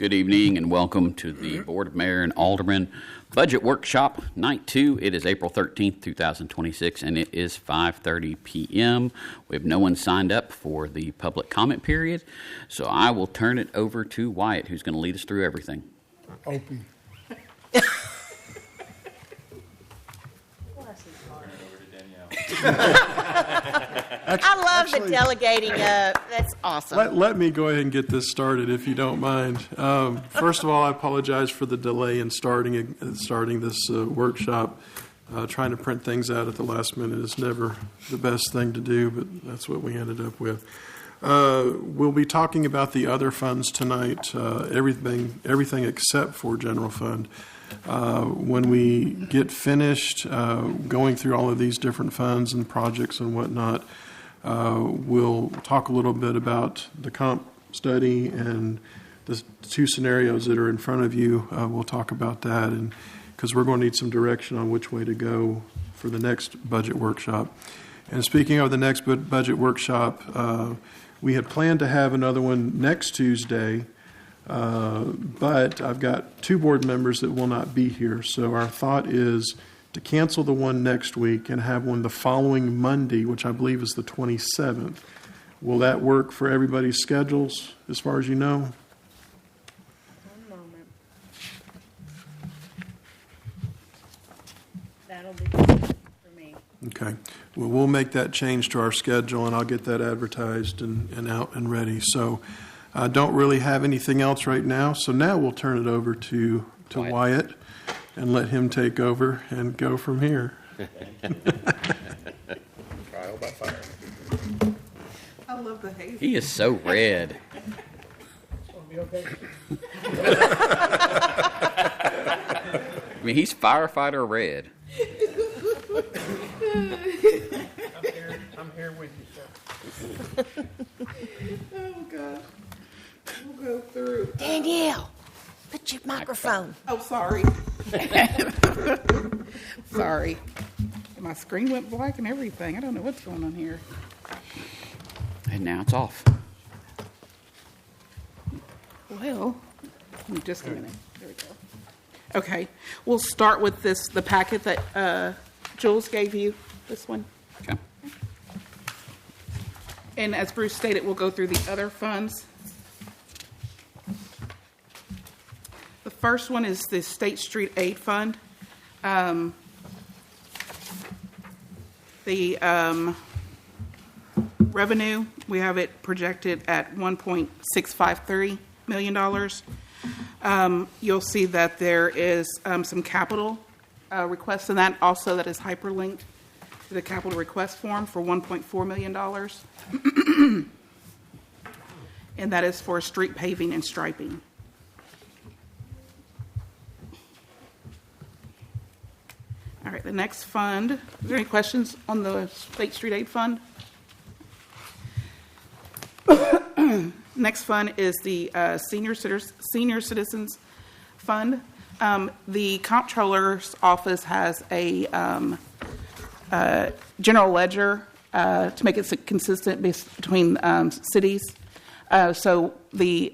Good evening and welcome to the Board of Mayor and Aldermen Budget Workshop, Night 2. It is April 13th, 2026, and it is 5:30 p.m. We have no one signed up for the public comment period, so I will turn it over to Wyatt, who's going to lead us through everything. Opie. I love the delegating. That's awesome. Let me go ahead and get this started, if you don't mind. First of all, I apologize for the delay in starting this workshop. Trying to print things out at the last minute is never the best thing to do, but that's what we ended up with. We'll be talking about the other funds tonight, everything except for general fund. When we get finished going through all of these different funds and projects and whatnot, we'll talk a little bit about the comp study and the two scenarios that are in front of you. We'll talk about that, and because we're going to need some direction on which way to go for the next budget workshop. And speaking of the next budget workshop, we had planned to have another one next Tuesday, but I've got two board members that will not be here. So our thought is to cancel the one next week and have one the following Monday, which I believe is the 27th. Will that work for everybody's schedules as far as you know? One moment. That'll be good for me. Okay. Well, we'll make that change to our schedule, and I'll get that advertised and out and ready. So I don't really have anything else right now. So now we'll turn it over to Wyatt and let him take over and go from here. Trial by fire. I love the haze. He is so red. Be okay. I mean, he's firefighter red. I'm here with you, sir. Oh, God. We'll go through. Danielle, put your microphone. Oh, sorry. Sorry. My screen went black and everything. I don't know what's going on here. And now it's off. Well, just a minute. There we go. Okay. We'll start with the packet that Jules gave you, this one. Okay. And as Bruce stated, we'll go through the other funds. The first one is the State Street Aid Fund. The revenue, we have it projected at $1.653 million. You'll see that there is some capital requests in that. Also, that is hyperlinked to the capital request form for $1.4 million. And that is for street paving and striping. All right, the next fund. Is there any questions on the State Street Aid Fund? Next fund is the Senior Citizens Fund. The Comptroller's Office has a general ledger to make it consistent between cities. So the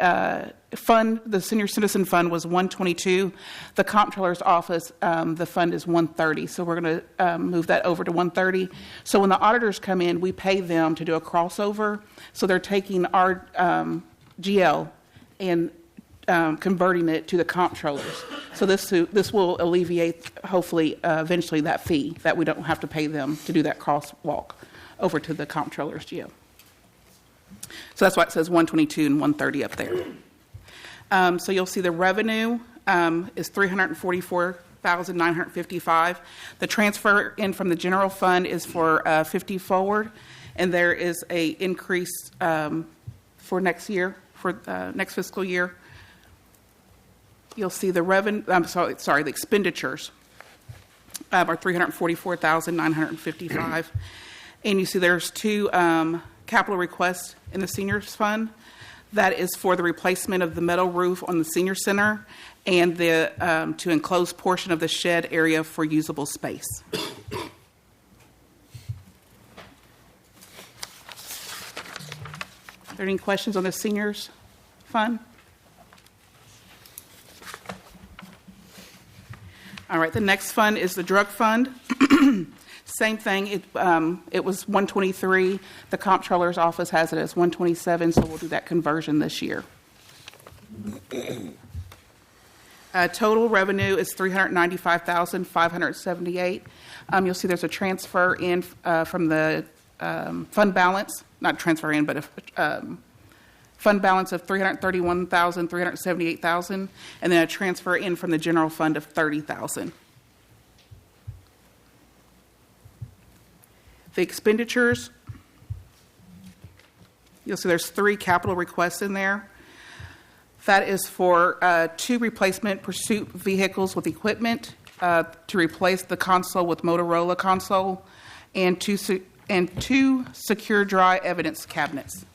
fund, the Senior Citizen Fund, was $122. The Comptroller's Office, the fund is $130. So we're going to move that over to $130. So when the auditors come in, we pay them to do a crossover. So they're taking our GL and converting it to the Comptrollers. So this will alleviate, hopefully, eventually, that fee that we don't have to pay them to do that crosswalk over to the Comptroller's GL. So that's why it says 122 and 130 up there. So you'll see the revenue is $344,955. The transfer in from the general fund is for 50 forward, and there is a increase for next year, for next fiscal year. You'll see the revenue. The expenditures are $344,955, and you see there's two capital requests in the seniors fund. That is for the replacement of the metal roof on the senior center and the to enclose portion of the shed area for usable space. Are there any questions on the seniors fund? All right, the next fund is the drug fund. Same thing, it was 123. The comptroller's office has it as 127, so we'll do that conversion this year. Total revenue is $395,578. You'll see there's a transfer in from the fund balance, not transfer in, but a fund balance of $331,378,000, and then a transfer in from the general fund of $30,000. The expenditures, you'll see there's 3 capital requests in there. That is for 2 replacement pursuit vehicles with equipment, to replace the console with Motorola console, and 2 secure dry evidence cabinets.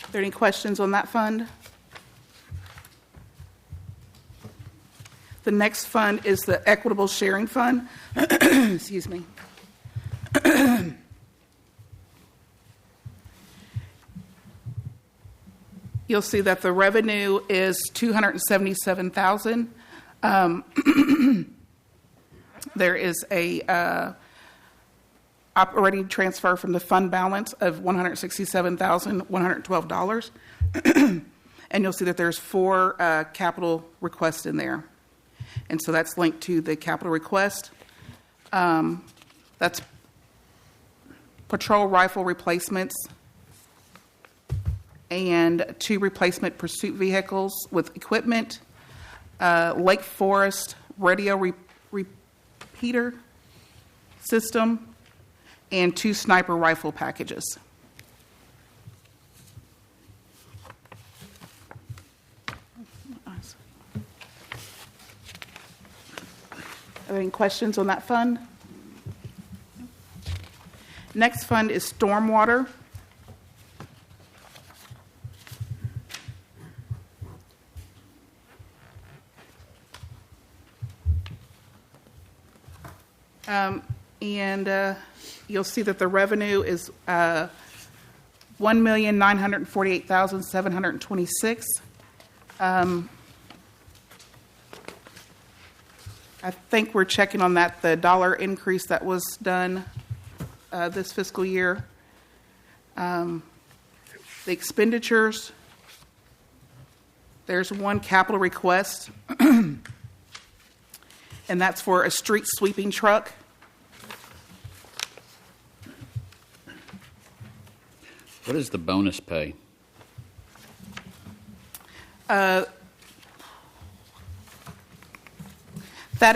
Are there any questions on that fund? The next fund is the Equitable Sharing Fund. Excuse me. You'll see that the revenue is $277,000. There is a operating transfer from the fund balance of $167,112. And you'll see that there's 4 capital requests in there. And so that's linked to the capital request. That's patrol rifle replacements and 2 replacement pursuit vehicles with equipment, Lake Forest radio repeater system, and 2 sniper rifle packages. Are there any questions on that fund? Next fund is stormwater. You'll see that the revenue is $1,948,726. I think we're checking on that, the dollar increase that was done this fiscal year. The expenditures, there's 1 capital request, and that's for a street sweeping truck. What is the bonus pay? That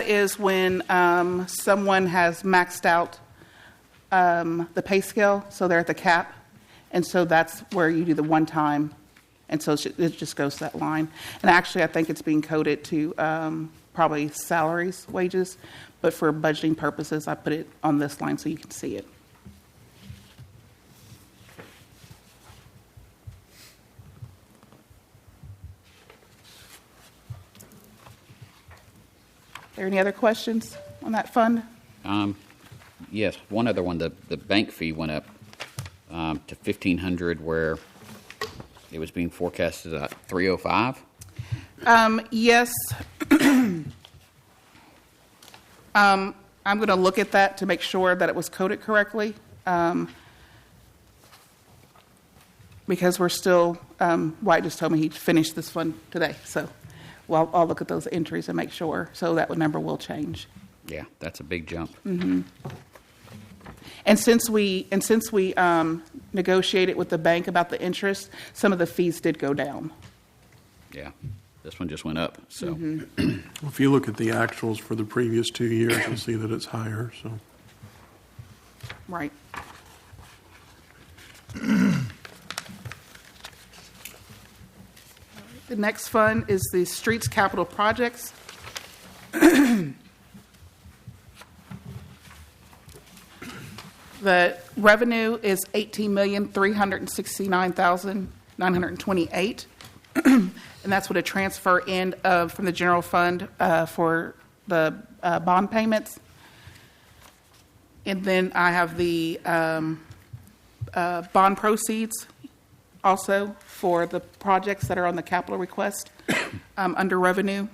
is when someone has maxed out the pay scale, so they're at the cap, and so that's where you do the one time, and so it just goes to that line. And actually, I think it's being coded to probably salaries, wages, but for budgeting purposes, I put it on this line so you can see it. Are there any other questions on that fund? Yes, one other one. The bank fee went up to $1,500, where it was being forecasted at $305. Yes. I'm going to look at that to make sure that it was coded correctly, because we're still. White just told me he'd finished this fund today, so. Well, I'll look at those entries and make sure, so that number will change. Yeah, that's a big jump. Mm-hmm. And since we negotiated with the bank about the interest, some of the fees did go down. Yeah, this one just went up. So, Well, if you look at the actuals for the previous 2 years, you'll see that it's higher. So, Right. The next fund is the Streets Capital Projects. The revenue is $18,369,928, and that's what a transfer in from the general fund for the bond payments. And then I have the bond proceeds also for the projects that are on the capital request under revenue.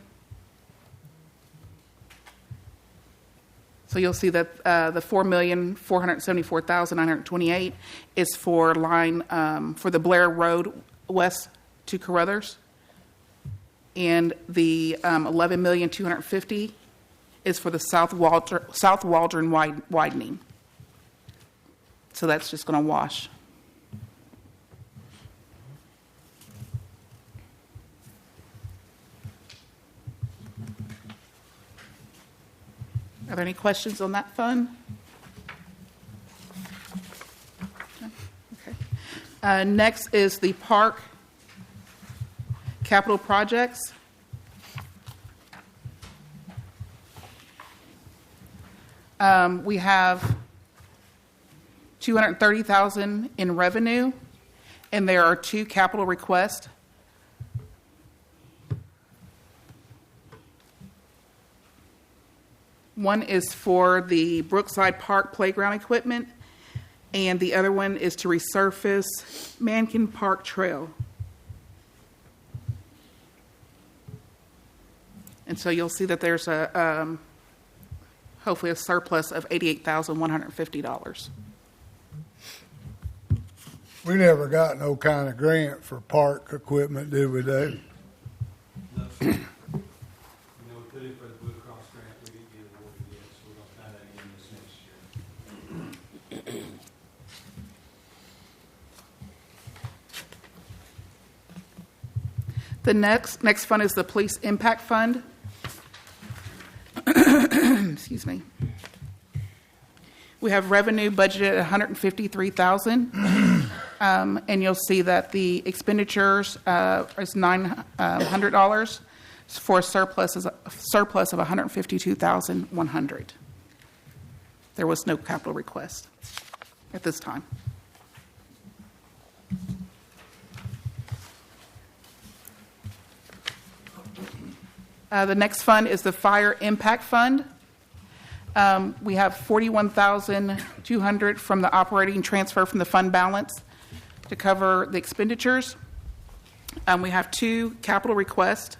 So you'll see that the $4,474,928 is for line for the Blair Road west to Carruthers, and the $11,250,000 is for the South Waldron widening. So that's just going to wash. Are there any questions on that fund? Okay. Next is the park capital projects. We have $230,000 in revenue, and there are 2 capital requests. One is for the Brookside Park playground equipment, and the other one is to resurface Mankin Park Trail. And so you'll see that there's a hopefully a surplus of $88,150. We never got no kind of grant for park equipment, did we, Dave? No, sir. We put in for the Blue Cross grant, we didn't get awarded yet, so we're gonna try that again this next year. The next fund is the Police Impact Fund. Excuse me. We have revenue budgeted at $153,000, and you'll see that the expenditures is $900 for a surplus of $152,100. There was no capital request at this time. The next fund is the Fire Impact Fund. We have $41,200 from the operating transfer from the fund balance to cover the expenditures. We have 2 capital requests.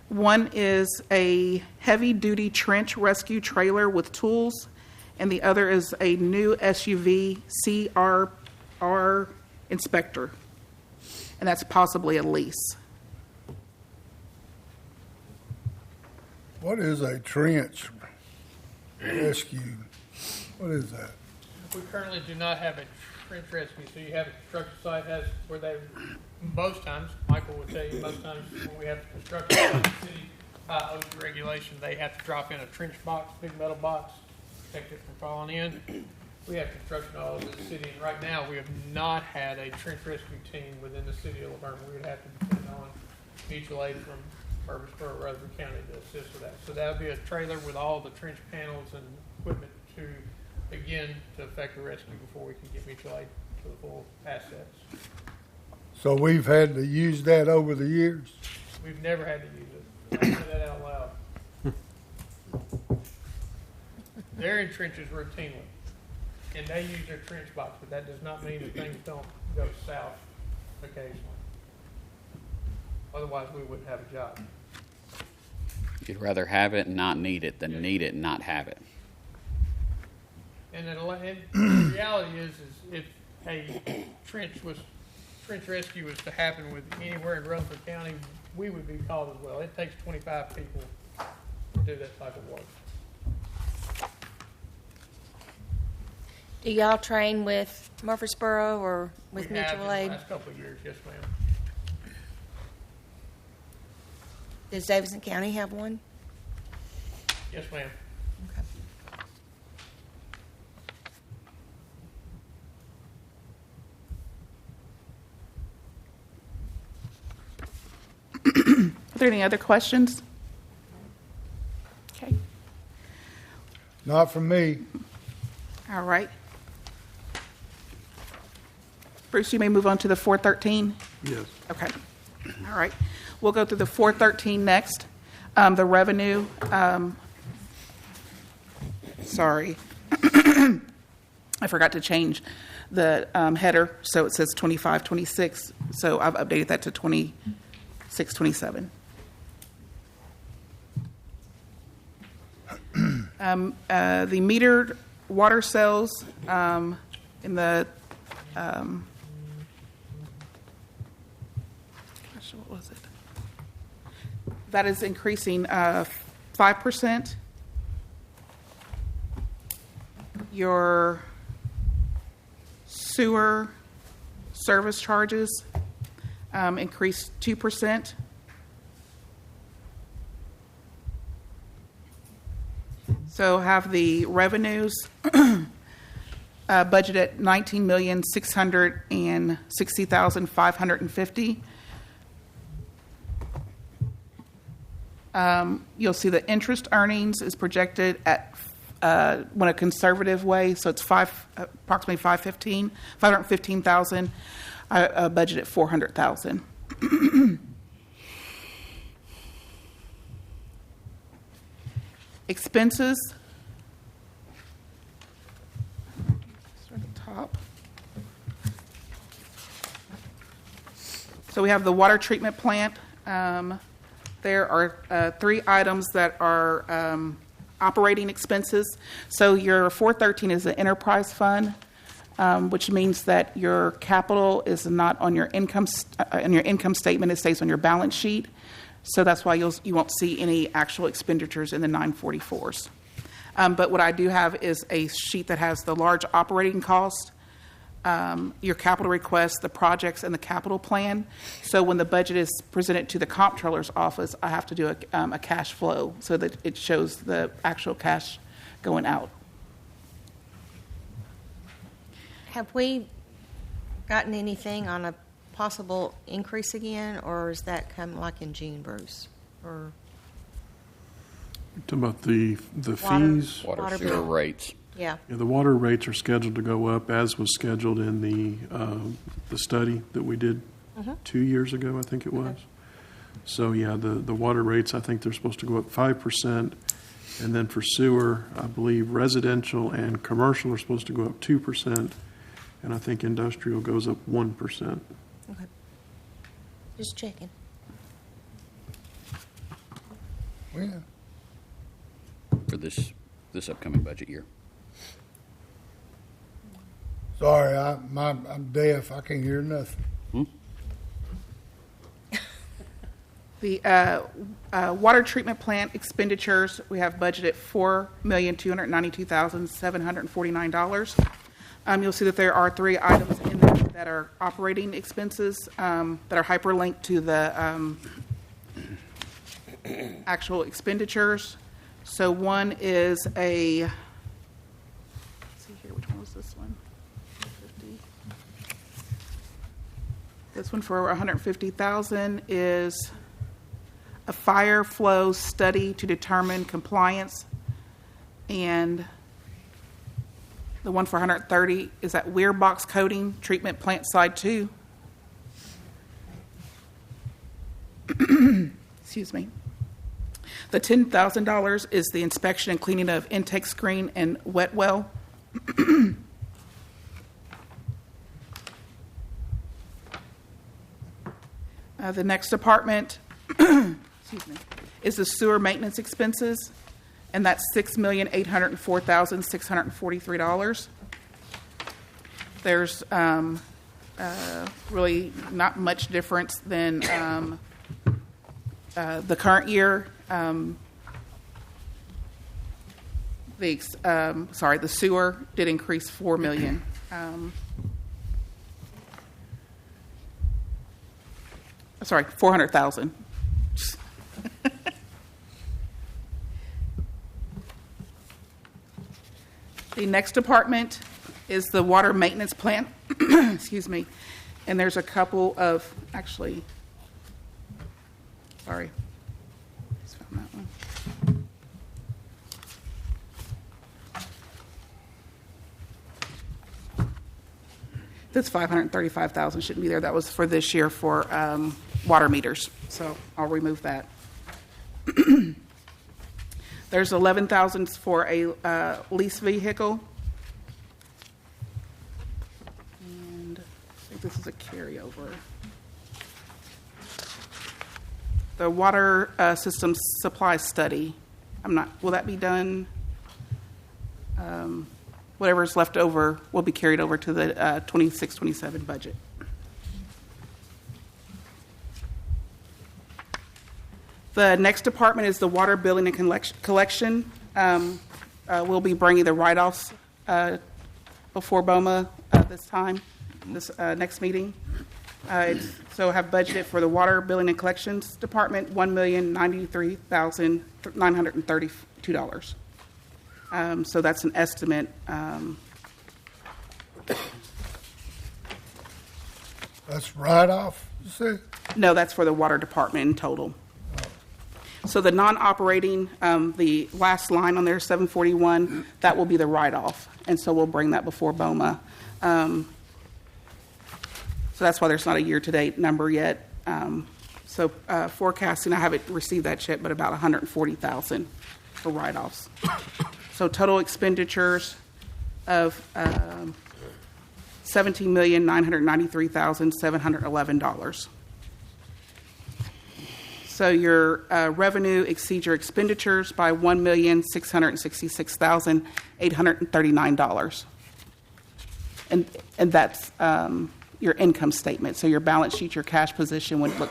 One is a heavy-duty trench rescue trailer with tools, and the other is a new SUV CRR inspector, and that's possibly a lease. What is a trench rescue? What is that? We currently do not have a trench rescue, so you have a construction site has where they, most times, Michael would tell you, most times when we have a construction site, the city OSHA regulation, they have to drop in a trench box, big metal box, protect it from falling in. We have construction all over the city, and right now we have not had a trench rescue team within the city of Laverne. We would have to depend on mutual aid from Murfreesboro, Rutherford County to assist with that. So that would be a trailer with all the trench panels and equipment to, again, to effect the rescue before we can get mutual aid to the full assets. So we've had to use that over the years? We've never had to use it. I'll say that out loud. They're in trenches routinely, and they use their trench box, but that does not mean that things don't go south occasionally. Otherwise, we wouldn't have a job. You'd rather have it and not need it than need it and not have it. And the reality is if a trench rescue was to happen with anywhere in Rutherford County, we would be called as well. It takes 25 people to do that type of work. Do y'all train with Murfreesboro or with We have mutual in aid? the last couple of years, yes, ma'am. Does Davidson County have one? Yes, ma'am. Are there any other questions? Okay. Not from me. All right. Bruce, you may move on to the 413. Yes. Okay. All right. We'll go through the 413 next. The revenue, sorry. I forgot to change the header, so it says 25, 26, so I've updated that to 26, 27. The metered water sales in the, gosh, what was it? That is increasing 5%. Your sewer service charges increased 2%. So have the revenues budgeted at $19,660,550. You'll see the interest earnings is projected at when a conservative way, so it's approximately 515,000. I budget at 400,000. Expenses. Start at the top. So we have the water treatment plant. There are 3 items that are operating expenses. So your 413 is the enterprise fund, which means that your capital is not on your income statement. It stays on your balance sheet. So that's why you won't see any actual expenditures in the 944s. But what I do have is a sheet that has the large operating cost, your capital requests, the projects, and the capital plan. So when the budget is presented to the comptroller's office, I have to do a cash flow so that it shows the actual cash going out. Have we gotten anything on a possible increase again, or is that come like in June, Bruce? Or Talking about the Water. fees. Water sewer bill. rates. Yeah. Yeah, the water rates are scheduled to go up, as was scheduled in the study that we did 2 years ago, I think it was. So yeah, the water rates, I think they're supposed to go up 5%, and then for sewer, I believe residential and commercial are supposed to go up 2%, and I think industrial goes up 1%. Okay. Just checking. When? For this upcoming budget year. Sorry, I'm deaf. I can't hear nothing. The water treatment plant expenditures, we have budgeted $4,292,749. You'll see that there are 3 items in there that are operating expenses that are hyperlinked to the actual expenditures. So one is let's see here, which one was this one? 50. This one for $150,000 is a fire flow study to determine compliance, and the one for $130 is that weir box coating treatment plant side 2. Excuse me. The $10,000 is the inspection and cleaning of intake screen and wet well. The next department excuse me, is the sewer maintenance expenses, and that's $6,804,643. There's really not much difference than the current year. The sewer did increase $4 million. Sorry, $400,000. The next department is the water maintenance plant. Excuse me. And there's a couple of, actually, sorry. Just found that one. This $535,000 shouldn't be there. That was for this year for water meters. So I'll remove that. There's $11,000 for a lease vehicle. think this is a carryover. The water system supply study. Will that be done? Whatever's left over will be carried over to the 26-27 budget. The next department is the water billing and collection. We'll be bringing the write-offs before BOMA this time, this next meeting. So have budgeted for the water billing and collections department $1,093,932. So that's an estimate. That's write-off, you said? No, that's for the water department in total. So the non-operating, the last line on there, 741, that will be the write-off. And so we'll bring that before BOMA. So that's why there's not a year-to-date number yet. So forecasting, I haven't received that yet, but about $140,000 for write-offs. So total expenditures of $17,993,711. So your revenue exceeds your expenditures by $1,666,839. And that's your income statement. So your balance sheet, your cash position would look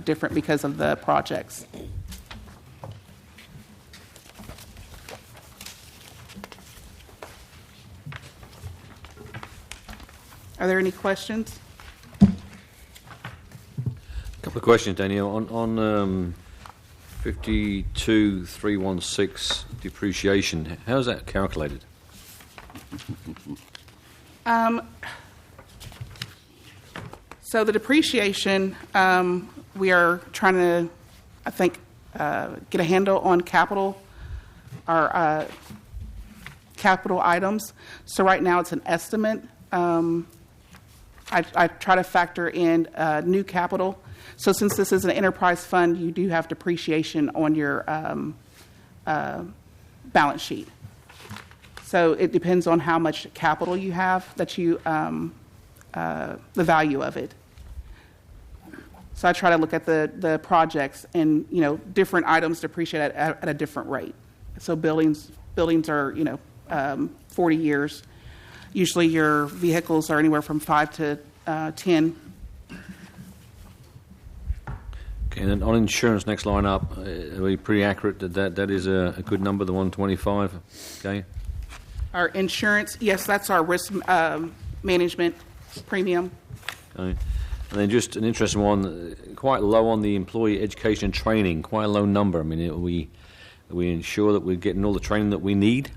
different because of the projects. Are there any questions? Couple of questions, Danielle. On 52,316 depreciation, how is that calculated? So the depreciation, we are trying to, I think, get a handle on capital, our capital items. So right now it's an estimate. I try to factor in new capital. So since this is an enterprise fund, you do have depreciation on your balance sheet. So it depends on how much capital you have that you, the value of it. So I try to look at the projects and, different items depreciate at a different rate. So buildings are, 40 years. Usually your vehicles are anywhere from 5 to 10. Okay, and then on insurance, next line up, are we pretty accurate that is a good number, the 125? Okay. Our insurance, yes, that's our risk management premium. Okay. And then just an interesting one, quite low on the employee education and training, quite a low number. I mean, are we ensure that we're getting all the training that we need?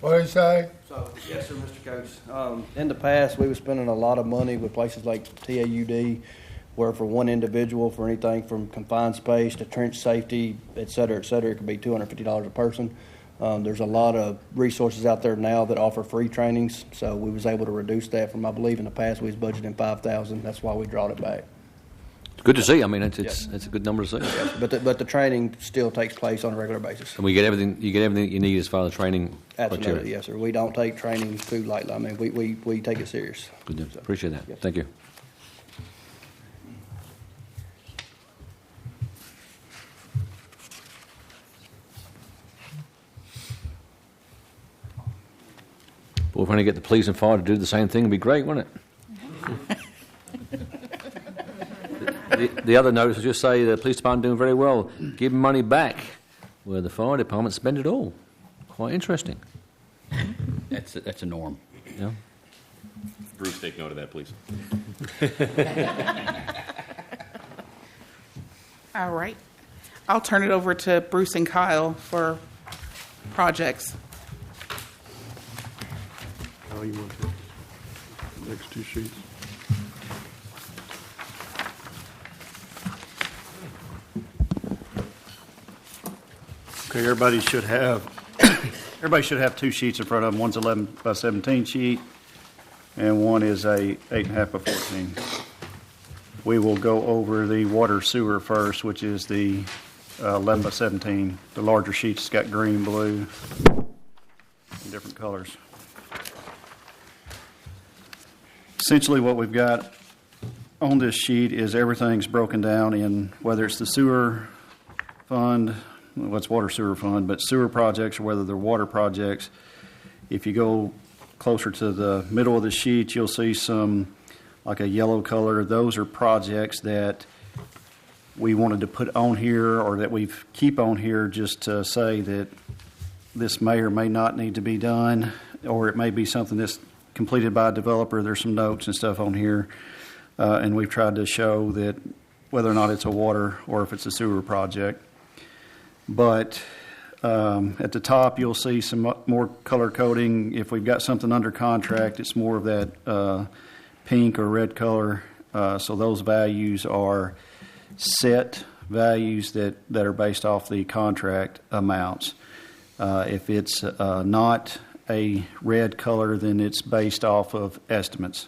What do you say? So, yes, sir, Mr. Coates. In the past, we were spending a lot of money with places like TAUD, where for one individual, for anything from confined space to trench safety, et cetera, it could be $250 a person. There's a lot of resources out there now that offer free trainings, so we was able to reduce that from, I believe, in the past we was budgeting $5,000. That's why we brought it back. Good to see. I mean, it's a good number to see. Yes, but the training still takes place on a regular basis. And we get everything. You get everything that you need as far as the training. Absolutely, criteria. yes, sir. We don't take training too lightly. I mean, we take it serious. Good. Appreciate that. Yes. Thank you. Well, if we only get the police and fire to do the same thing, it'd be great, wouldn't it? The other notice will just say the police department doing very well. Give them money back, where the fire department spend it all. Quite interesting. That's a norm. Yeah. Bruce, take note of that, please. All right. I'll turn it over to Bruce and Kyle for projects. Oh, you want the next two sheets? Okay, everybody should have two sheets in front of them. One's 11 by 17 sheet, and one is a 8.5 by 14. We will go over the water sewer first, which is the 11 by 17. The larger sheets got green, blue, and different colors. Essentially what we've got on this sheet is everything's broken down in whether it's the sewer fund, well, it's water sewer fund, but sewer projects or whether they're water projects. If you go closer to the middle of the sheet, you'll see some like a yellow color. Those are projects that we wanted to put on here or that we keep on here just to say that this may or may not need to be done, or it may be something that's completed by a developer. There's some notes and stuff on here, and we've tried to show that whether or not it's a water or if it's a sewer project. But at the top, you'll see some more color coding. If we've got something under contract, it's more of that pink or red color. So those values are set values that are based off the contract amounts. If it's not a red color, then it's based off of estimates.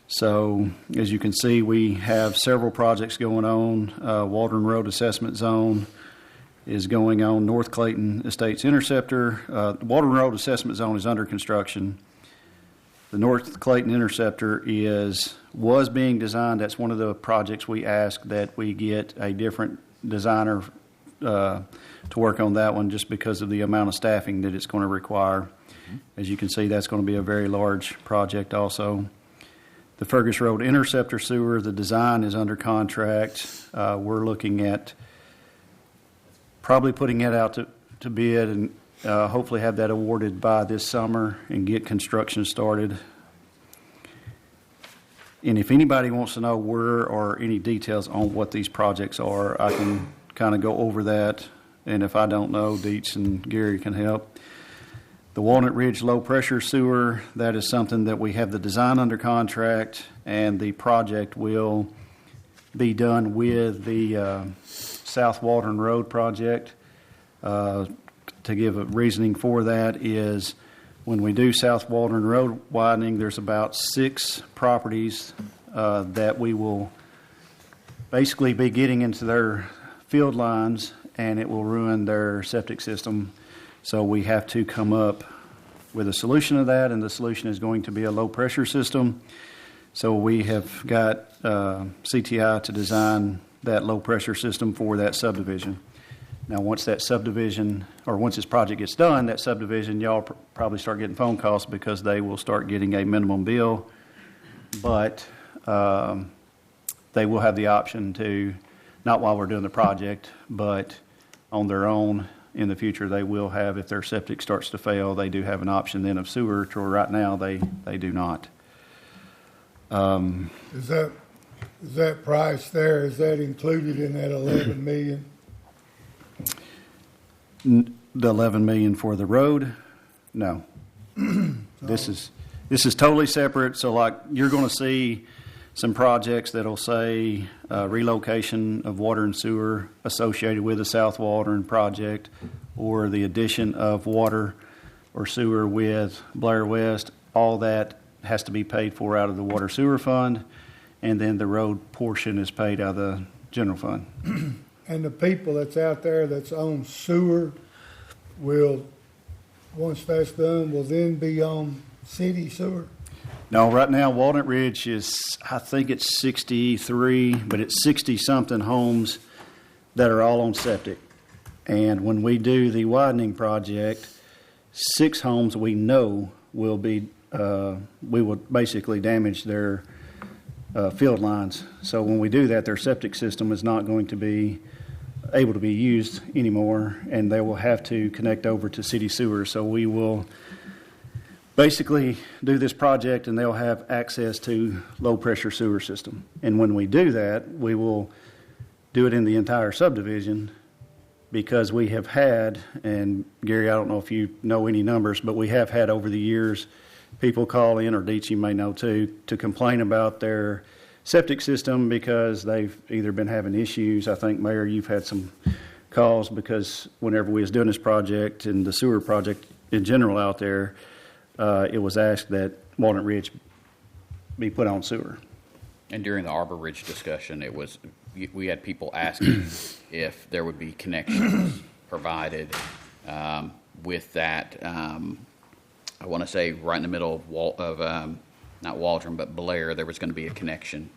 So as you can see, we have several projects going on. Waldron Road Assessment Zone is going on. North Clayton Estates Interceptor. Waldron Road Assessment Zone is under construction. The North Clayton Interceptor was being designed. That's one of the projects we asked that we get a different designer to work on that one, just because of the amount of staffing that it's going to require. As you can see, that's going to be a very large project also. The Fergus Road Interceptor Sewer, the design is under contract. We're looking at probably putting it out to bid and hopefully have that awarded by this summer and get construction started. And if anybody wants to know where or any details on what these projects are, I can kind of go over that. And if I don't know, Dietz and Gary can help. The Walnut Ridge Low Pressure Sewer, that is something that we have the design under contract, and the project will be done with the South Waldron Road project. To give a reasoning for that is when we do South Waldron Road widening, there's about 6 properties that we will basically be getting into their field lines, and it will ruin their septic system. So we have to come up with a solution to that, and the solution is going to be a low pressure system. So we have got CTI to design that low pressure system for that subdivision. Now, once that subdivision, or once this project gets done, that subdivision, y'all probably start getting phone calls because they will start getting a minimum bill. But they will have the option to, not while we're doing the project, but on their own in the future, they will have, if their septic starts to fail, they do have an option then of sewer, to where right now they do not. Is that price there, is that included in that 11 million? The 11 million for the road? No. This is totally separate. So like you're going to see some projects that'll say relocation of water and sewer associated with the South Waldron project, or the addition of water or sewer with Blair West. All that has to be paid for out of the water sewer fund, and then the road portion is paid out of the general fund. And the people that's out there that's on sewer will, once that's done, will then be on city sewer? No, right now Walnut Ridge is, I think it's 63, but it's 60-something homes that are all on septic. And when we do the widening project, 6 homes we know will be, we will basically damage their field lines. So when we do that, their septic system is not going to be able to be used anymore, and they will have to connect over to city sewer. So we will basically do this project, and they'll have access to low pressure sewer system. And when we do that, we will do it in the entire subdivision, because we have had, and Gary, I don't know if you know any numbers, but we have had over the years people call in, or Dietz, you may know too, to complain about their septic system because they've either been having issues. I think, Mayor, you've had some calls because whenever we was doing this project and the sewer project in general out there, it was asked that Walnut Ridge be put on sewer. And during the Arbor Ridge discussion, it was we had people asking if there would be connections provided with that. I want to say right in the middle of not Waldron, but Blair, there was going to be a connection.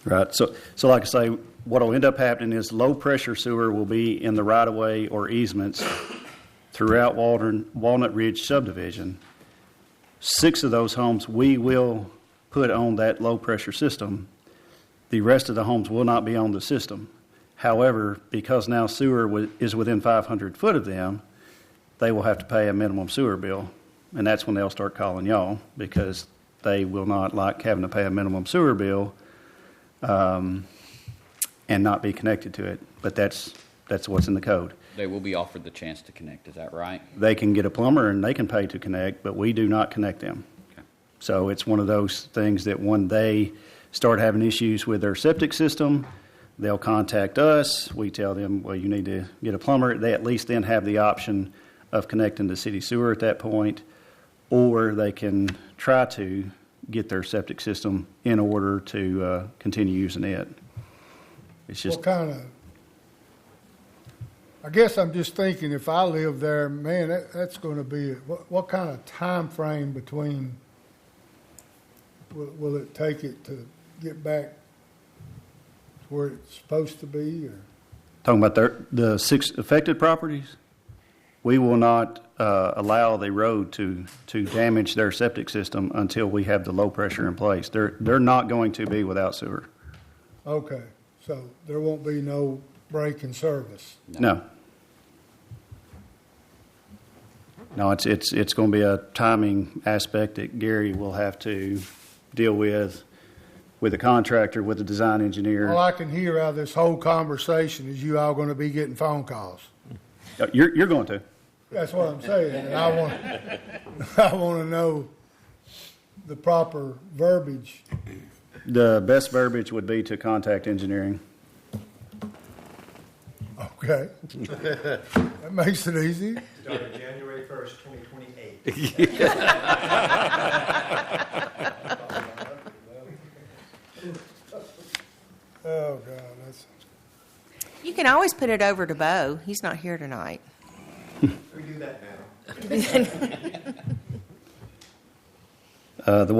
Right. So like I say, what will end up happening is low-pressure sewer will be in the right-of-way or easements throughout Walnut Ridge subdivision. 6 of those homes we will put on that low-pressure system. The rest of the homes will not be on the system. However, because now sewer is within 500 foot of them, they will have to pay a minimum sewer bill. And that's when they'll start calling y'all, because they will not like having to pay a minimum sewer bill and not be connected to it. But that's what's in the code. They will be offered the chance to connect. Is that right? They can get a plumber and they can pay to connect, but we do not connect them. Okay. So it's one of those things that when they start having issues with their septic system, they'll contact us. We tell them, well, you need to get a plumber. They at least then have the option of connecting to city sewer at that point, or they can try to get their septic system in order to continue using it. It's just What kind of, I guess I'm just thinking if I live there, man, that's going to be, what kind of time frame between, will it take it to get back to where it's supposed to be? Or? talking about the 6 affected properties. We will not allow the road to damage their septic system until we have the low pressure in place. They're not going to be without sewer. Okay, so there won't be no break in service. No. No, it's going to be a timing aspect that Gary will have to deal with the contractor, with the design engineer. All I can hear out of this whole conversation is you all going to be getting phone calls. You're going to. That's what I'm saying. And I want to know the proper verbiage. The best verbiage would be to contact engineering. Okay. That makes it easy. Starting January 1st, 2028. Oh, God. That's... You can always put it over to Bo. He's not here tonight. We do that now. The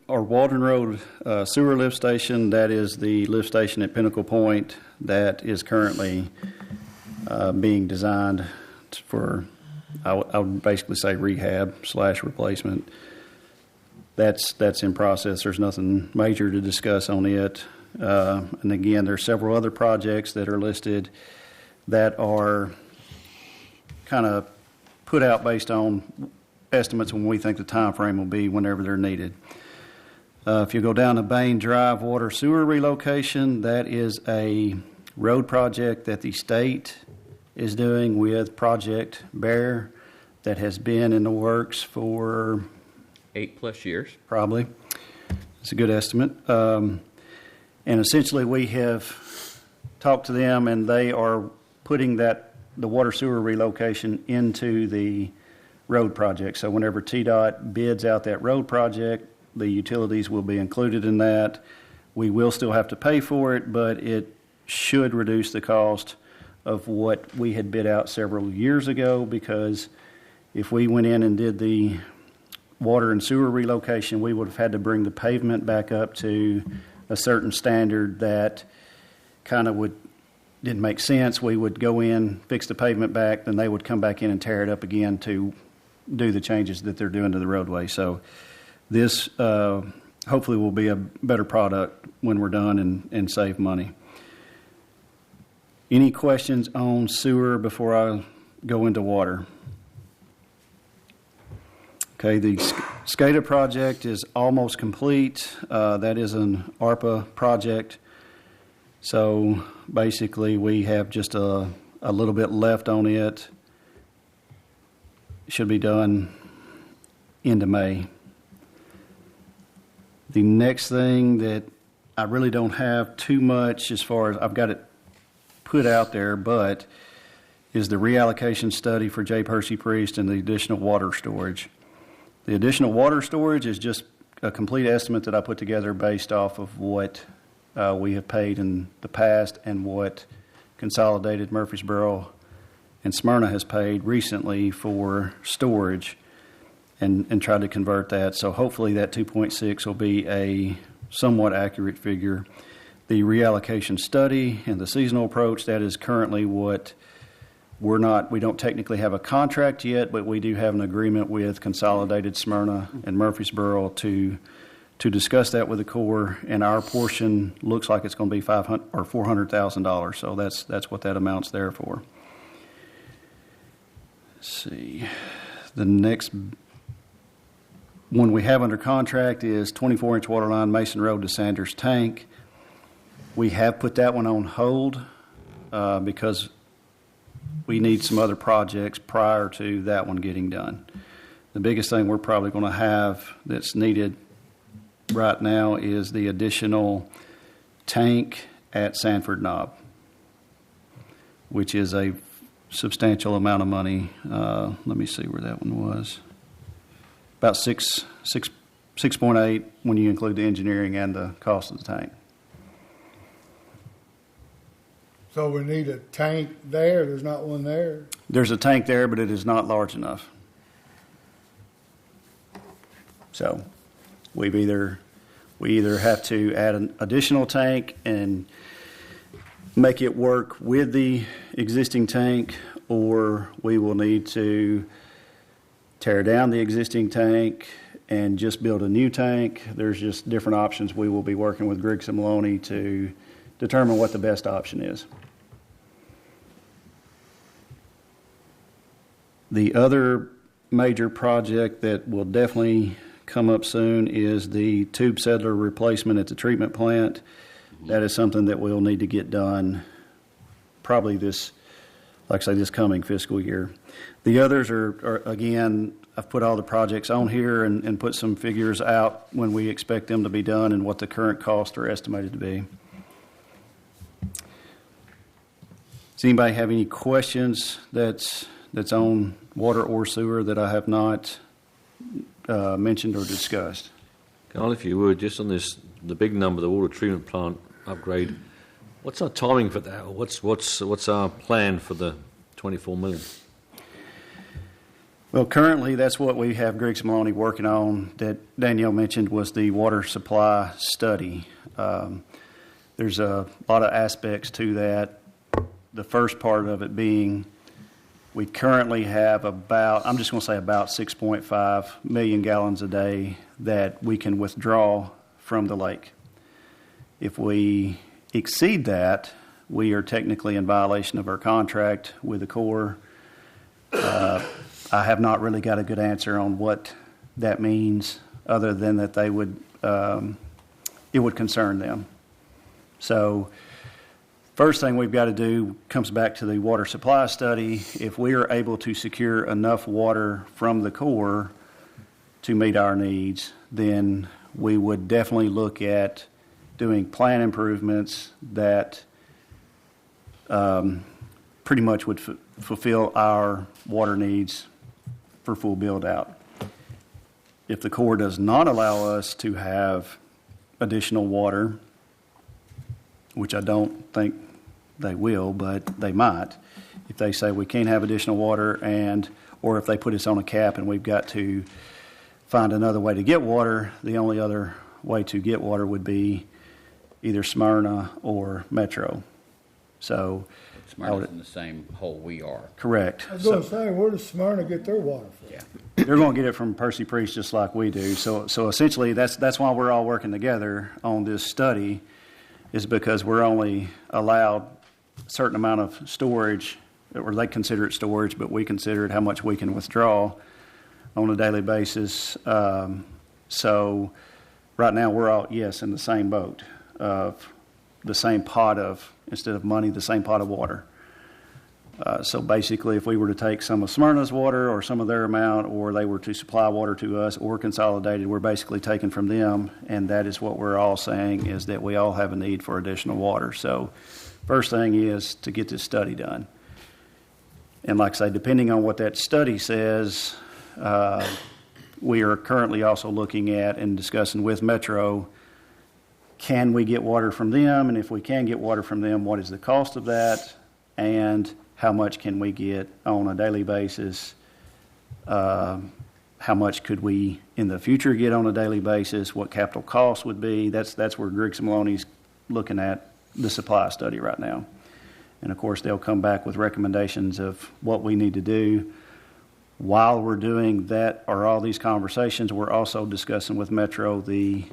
Waldron Road sewer lift station, that is the lift station at Pinnacle Point that is currently being designed for, I would basically say rehab/replacement. That's in process. There's nothing major to discuss on it. And again, there's several other projects that are listed that are kind of put out based on estimates when we think the time frame will be whenever they're needed. If you go down to Bain Drive water sewer relocation, that is a road project that the state is doing with Project Bear that has been in the works for 8+ years. probably. It's a good estimate. And essentially we have talked to them and they are putting the water sewer relocation into the road project. So whenever TDOT bids out that road project, the utilities will be included in that. We will still have to pay for it, but it should reduce the cost of what we had bid out several years ago, because if we went in and did the water and sewer relocation, we would have had to bring the pavement back up to a certain standard that kind of didn't make sense. We would go in, fix the pavement back, then they would come back in and tear it up again to do the changes that they're doing to the roadway. So this hopefully will be a better product when we're done and save money. Any questions on sewer before I go into water? Okay, the SCADA project is almost complete. That is an ARPA project. So basically we have just a little bit left on it. Should be done into May. The next thing that I really don't have too much as far as I've got it put out there, but is the reallocation study for J. Percy Priest and the additional water storage. The additional water storage is just a complete estimate that I put together based off of what we have paid in the past and what Consolidated Murfreesboro and Smyrna has paid recently for storage and tried to convert that. So hopefully that 2.6 will be a somewhat accurate figure. The reallocation study and the seasonal approach, that is currently what we don't technically have a contract yet, but we do have an agreement with Consolidated Smyrna and Murfreesboro to discuss that with the Corps, and our portion looks like it's going to be $400,000. So that's what that amounts there for. Let's see. The next one we have under contract is 24-inch water line, Mason Road to Sanders Tank. We have put that one on hold because we need some other projects prior to that one getting done. The biggest thing we're probably going to have that's needed right now is the additional tank at Sanford Knob, which is a substantial amount of money. Let me see where that one was. About 6.8 when you include the engineering and the cost of the tank. So we need a tank there. There's not one there. There's a tank there, but it is not large enough. So we either have to add an additional tank and make it work with the existing tank, or we will need to tear down the existing tank and just build a new tank. There's just different options. We will be working with Griggs and Maloney to determine what the best option is. The other major project that will definitely come up soon is the tube settler replacement at the treatment plant. That is something that we'll need to get done probably this coming fiscal year. The others are again, I've put all the projects on here and put some figures out when we expect them to be done and what the current costs are estimated to be. Does anybody have any questions that's on water or sewer that I have not mentioned or discussed? Carl, if you would, just on the big number, the water treatment plant upgrade, what's our timing for that? What's our plan for the $24 million? Well, currently, that's what we have Griggs and Maloney working on that Danielle mentioned was the water supply study. There's a lot of aspects to that. The first part of it being we currently have about 6.5 million gallons a day that we can withdraw from the lake. If we exceed that, we are technically in violation of our contract with the Corps. I have not really got a good answer on what that means, other than that it would concern them. So, first thing we've got to do comes back to the water supply study. If we are able to secure enough water from the Corps to meet our needs, then we would definitely look at doing plan improvements that pretty much would fulfill our water needs for full build out. If the Corps does not allow us to have additional water, which I don't think they will, but they might, if they say we can't have additional water, or if they put us on a cap and we've got to find another way to get water, the only other way to get water would be either Smyrna or Metro. So Smyrna's in the same hole we are. Correct. I was going to say, where does Smyrna get their water from? Yeah. They're going to get it from Percy Priest just like we do. So essentially, that's why we're all working together on this study, is because we're only allowed a certain amount of storage, or they consider it storage, but we consider it how much we can withdraw on a daily basis. So right now we're all, in the same boat of the same pot of, instead of money, the same pot of water. So basically, if we were to take some of Smyrna's water or some of their amount, or they were to supply water to us or Consolidated, we're basically taking from them, and that is what we're all saying, is that we all have a need for additional water. So first thing is to get this study done. And like I say, depending on what that study says, we are currently also looking at and discussing with Metro can we get water from them? And if we can get water from them, what is the cost of that? And how much can we get on a daily basis? How much could we in the future get on a daily basis? What capital costs would be? That's where Griggs and Maloney's looking at the supply study right now. And of course, they'll come back with recommendations of what we need to do. While we're doing that, or all these conversations, we're also discussing with Metro the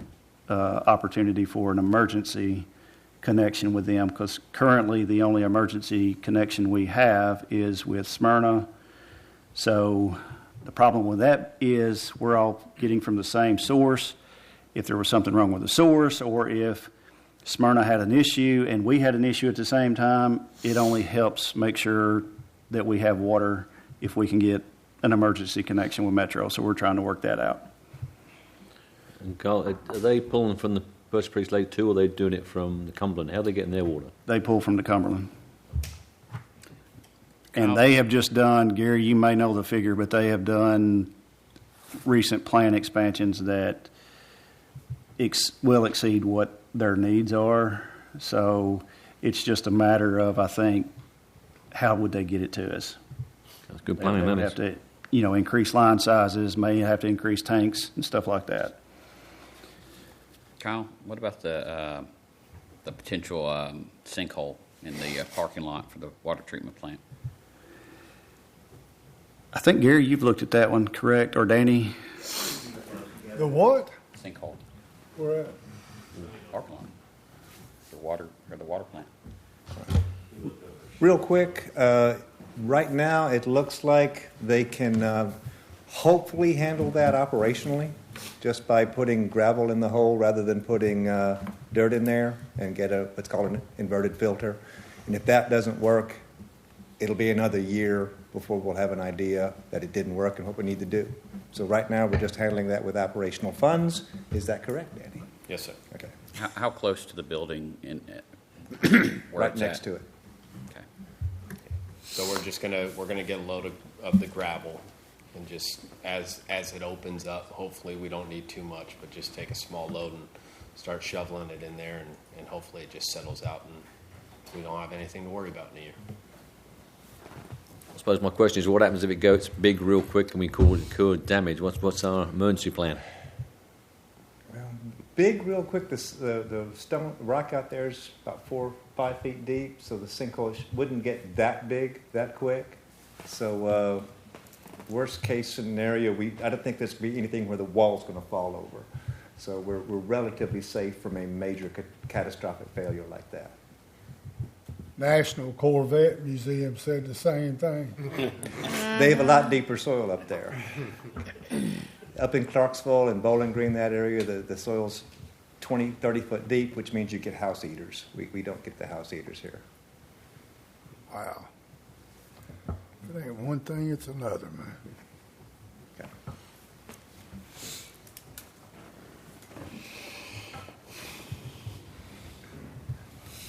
opportunity for an emergency connection with them, because currently the only emergency connection we have is with Smyrna. So the problem with that is we're all getting from the same source. If there was something wrong with the source, or if Smyrna had an issue and we had an issue at the same time, it only helps make sure that we have water if we can get an emergency connection with Metro. So we're trying to work that out. And Carl, are they pulling from the Percy Priest Lake too, or are they doing it from the Cumberland? How are they getting their water? They pull from the Cumberland. And they have just done, Gary, you may know the figure, but they have done recent plant expansions that will exceed what their needs are. So it's just a matter of, I think, how would they get it to us? That's good planning. They would have to, increase line sizes, may have to increase tanks and stuff like that. Kyle, what about the potential sinkhole in the parking lot for the water treatment plant? I think, Gary, you've looked at that one, correct? Or Danny? The what? Sinkhole. Where at? Parking lot. The water plant. Real quick, right now it looks like they can hopefully handle that operationally just by putting gravel in the hole rather than putting dirt in there and get what's called an inverted filter. And if that doesn't work, it'll be another year before we'll have an idea that it didn't work and what we need to do. So right now we're just handling that with operational funds. Is that correct, Danny? Yes, sir. Okay. How close to the building Right next to it. Okay. So we're gonna get a load of the gravel, and just as it opens up, hopefully we don't need too much, but just take a small load and start shoveling it in there, and hopefully it just settles out and we don't have anything to worry about in a year. I suppose my question is, what happens if it goes big real quick and we cause damage? What's our emergency plan? Well, big, real quick. The stone rock out there is about 4 or 5 feet deep, so the sinkhole wouldn't get that big that quick. So, worst case scenario, I don't think there's going to be anything where the wall's going to fall over. So we're relatively safe from a major catastrophic failure like that. National Corvette Museum said the same thing. They have a lot deeper soil up there. Up in Clarksville and Bowling Green, that area, the soil's 20, 30 foot deep, which means you get house eaters. We don't get the house eaters here. Wow. If it ain't one thing, it's another, man. Okay.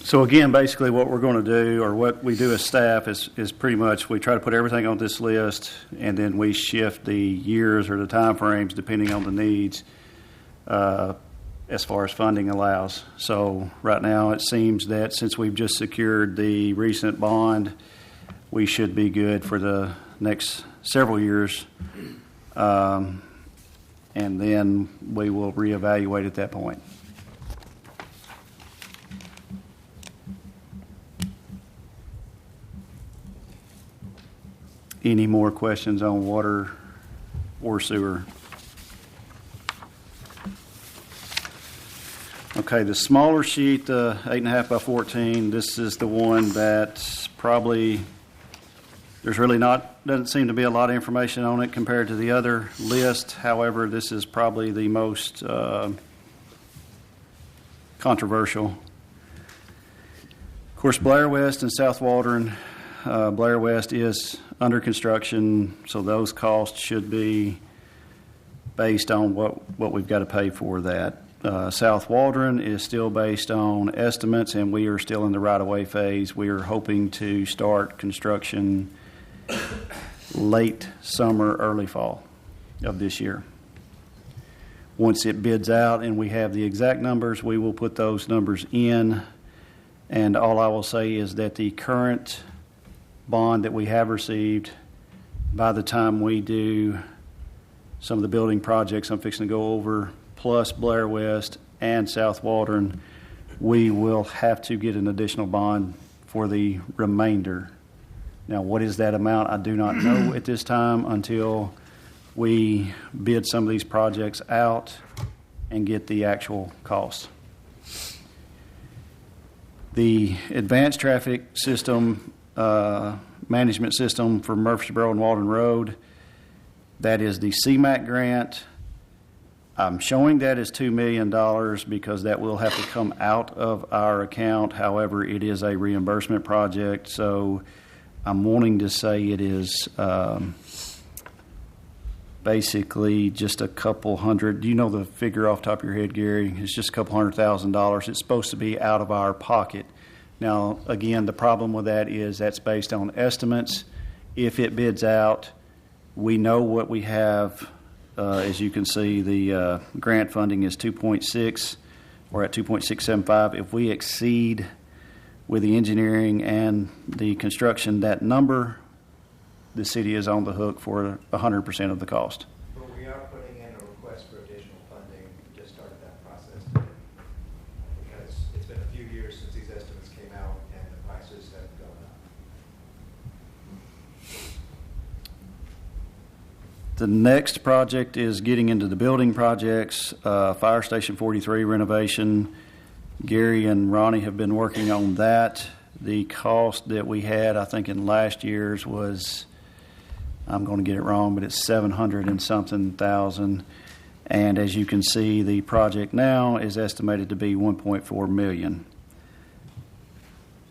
So again, basically what we're going to do, or what we do as staff, is pretty much we try to put everything on this list, and then we shift the years or the time frames depending on the needs as far as funding allows. So right now it seems that since we've just secured the recent bond, we should be good for the next several years, and then we will reevaluate at that point. Any more questions on water or sewer? Okay, the smaller sheet, the 8.5 by 14, this is the one that probably doesn't seem to be a lot of information on it compared to the other list. However, this is probably the most controversial. Of course, Blair West and South Waldron. Blair West is under construction, so those costs should be based on what we've got to pay for that. South Waldron is still based on estimates, and we are still in the right-of-way phase. We are hoping to start construction late summer, early fall of this year. Once it bids out and we have the exact numbers, we will put those numbers in. And all I will say is that the current bond that we have received, by the time we do some of the building projects I'm fixing to go over, plus Blair West and South Waldron, we will have to get an additional bond for the remainder. Now, what is that amount? I do not know at this time until we bid some of these projects out and get the actual cost. The advanced traffic system management system for Murfreesboro and Walden Road, that is the CMAQ grant. I'm showing that as $2 million because that will have to come out of our account. However, it is a reimbursement project, so I'm wanting to say it is basically just a couple hundred. Do you know the figure off the top of your head, Gary? It's just a couple $100,000. It's supposed to be out of our pocket. Now, again, the problem with that is that's based on estimates. If it bids out, we know what we have. As you can see, the grant funding is 2.6. We're at 2.675. If we exceed with the engineering and the construction that number, the city is on the hook for 100% of the cost. But we are putting in a request for additional funding. We just started that process today. Because it's been a few years since these estimates came out and the prices have gone up. The next project is getting into the building projects, Fire Station 43 renovation. Gary and Ronnie have been working on that. The cost that we had, I think in last year's was, I'm going to get it wrong, but it's 700 and something thousand. And as you can see, the project now is estimated to be 1.4 million.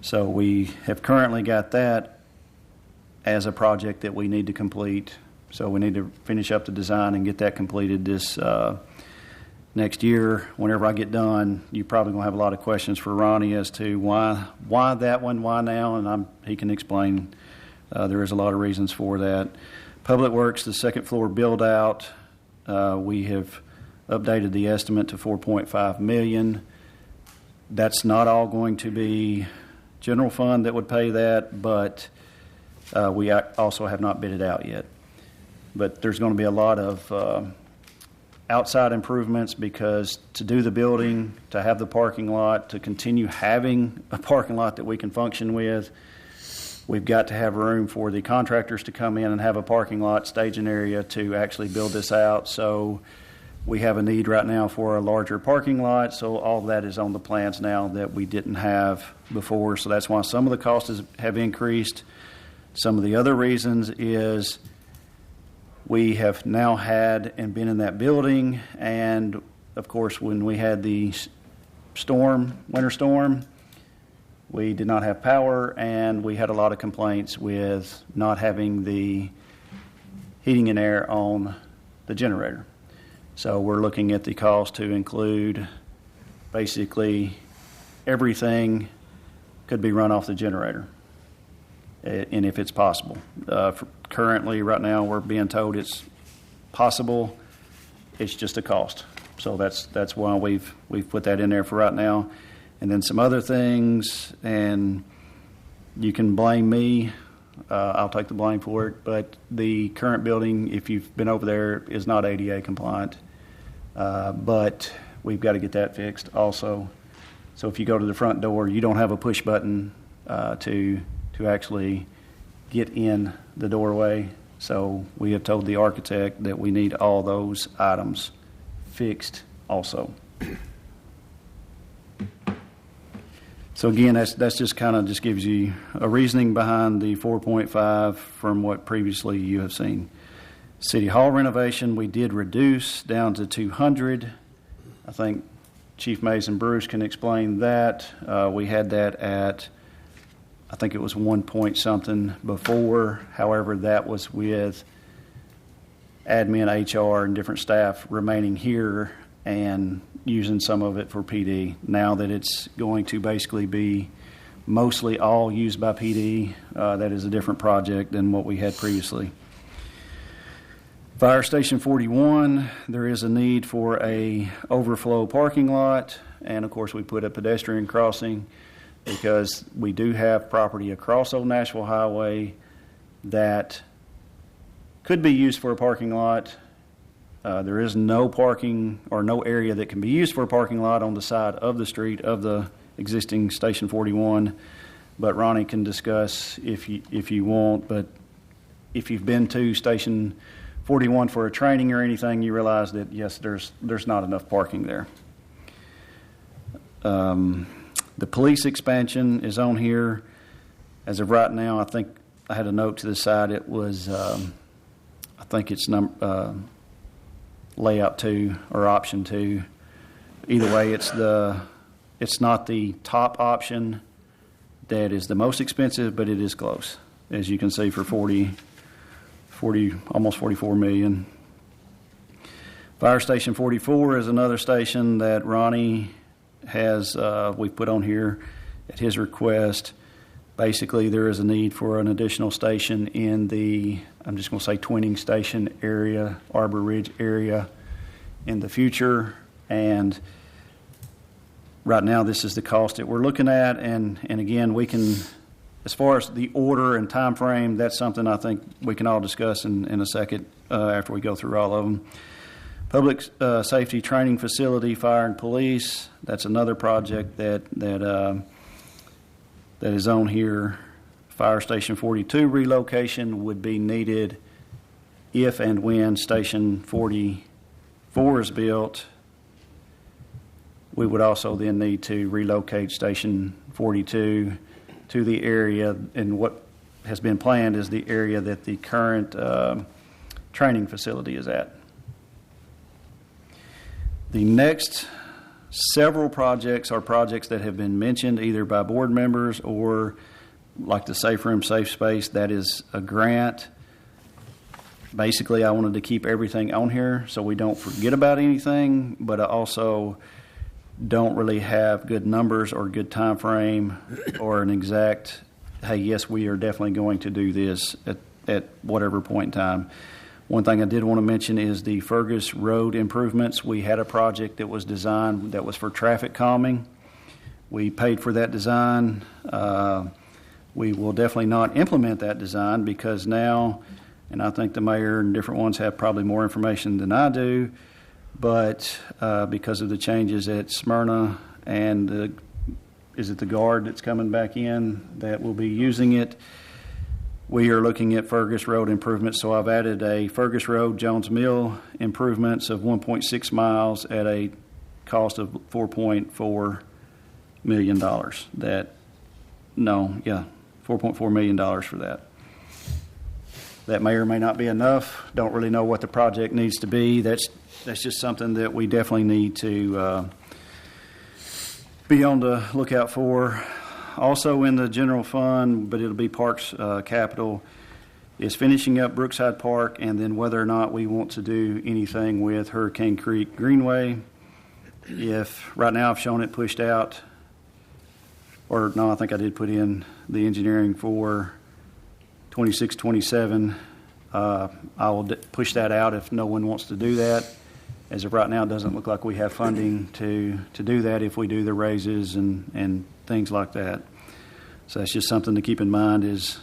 So we have currently got that as a project that we need to complete. So we need to finish up the design and get that completed this next year. Whenever I get done, you're probably going to have a lot of questions for Ronnie as to why that one, why now, and he can explain. There is a lot of reasons for that. Public Works, the second floor build out, we have updated the estimate to $4.5 million. That's not all going to be general fund that would pay that, but we also have not bid it out yet. But there's going to be a lot of outside improvements because to do the building, to have the parking lot, to continue having a parking lot that we can function with, we've got to have room for the contractors to come in and have a parking lot, staging area to actually build this out. So we have a need right now for a larger parking lot. So all of that is on the plans now that we didn't have before. So that's why some of the costs have increased. Some of the other reasons is we have now had and been in that building, and of course when we had the winter storm, we did not have power, and we had a lot of complaints with not having the heating and air on the generator. So we're looking at the cost to include basically everything could be run off the generator, and if it's possible. Currently, right now, we're being told it's possible. It's just a cost. So that's why we've put that in there for right now. And then some other things, and you can blame me. I'll take the blame for it. But the current building, if you've been over there, is not ADA compliant. But we've got to get that fixed also. So if you go to the front door, you don't have a push button to actually get in the doorway. So we have told the architect that we need all those items fixed also. So again, that's just kind of just gives you a reasoning behind the 4.5 from what previously you have seen. City Hall renovation, we did reduce down to 200. I think Chief Mason Bruce can explain that. We had that at, I think it was 1 point something before. However, that was with admin, HR, and different staff remaining here and using some of it for PD. Now that it's going to basically be mostly all used by PD, that is a different project than what we had previously. Fire Station 41, there is a need for a overflow parking lot, and of course we put a pedestrian crossing because we do have property across Old Nashville Highway that could be used for a parking lot. There is no parking or no area that can be used for a parking lot on the side of the street of the existing Station 41, but Ronnie can discuss if you want. But if you've been to Station 41 for a training or anything, you realize that yes, there's not enough parking there. The police expansion is on here. As of right now, I think I had a note to the side. It was, I think it's layout 2 or option 2. Either way, it's not the top option that is the most expensive, but it is close, as you can see, for 40, almost 44 million. Fire Station 44 is another station that Ronnie has, we put on here at his request. Basically, there is a need for an additional station in the, I'm just going to say Twinning Station area, Arbor Ridge area in the future. And right now, this is the cost that we're looking at. And again, we can, as far as the order and time frame, that's something I think we can all discuss in a second after we go through all of them. Public Safety Training Facility, Fire and Police, that's another project that is on here. Fire Station 42 relocation would be needed if and when Station 44 is built. We would also then need to relocate Station 42 to the area, and what has been planned is the area that the current training facility is at. The next several projects are projects that have been mentioned either by board members or like the Safe Room, Safe Space. That is a grant. Basically, I wanted to keep everything on here so we don't forget about anything, but I also don't really have good numbers or good time frame or an exact, hey, yes, we are definitely going to do this at whatever point in time. One thing I did want to mention is the Fergus Road improvements. We had a project that was designed that was for traffic calming. We paid for that design. We will definitely not implement that design because now, and I think the mayor and different ones have probably more information than I do, but because of the changes at Smyrna and is it the Guard that's coming back in that will be using it, we are looking at Fergus Road improvements. So I've added a Fergus Road Jones Mill improvements of 1.6 miles at a cost of $4.4 million. $4.4 million for that. That may or may not be enough. Don't really know what the project needs to be. That's just something that we definitely need to be on the lookout for. Also in the general fund, but it'll be Parks Capital, is finishing up Brookside Park and then whether or not we want to do anything with Hurricane Creek Greenway. If right now I've shown it pushed out, or no, I think I did put in the engineering for 26, 27. I will push that out if no one wants to do that. As of right now, it doesn't look like we have funding to do that if we do the raises and things like that. So that's just something to keep in mind is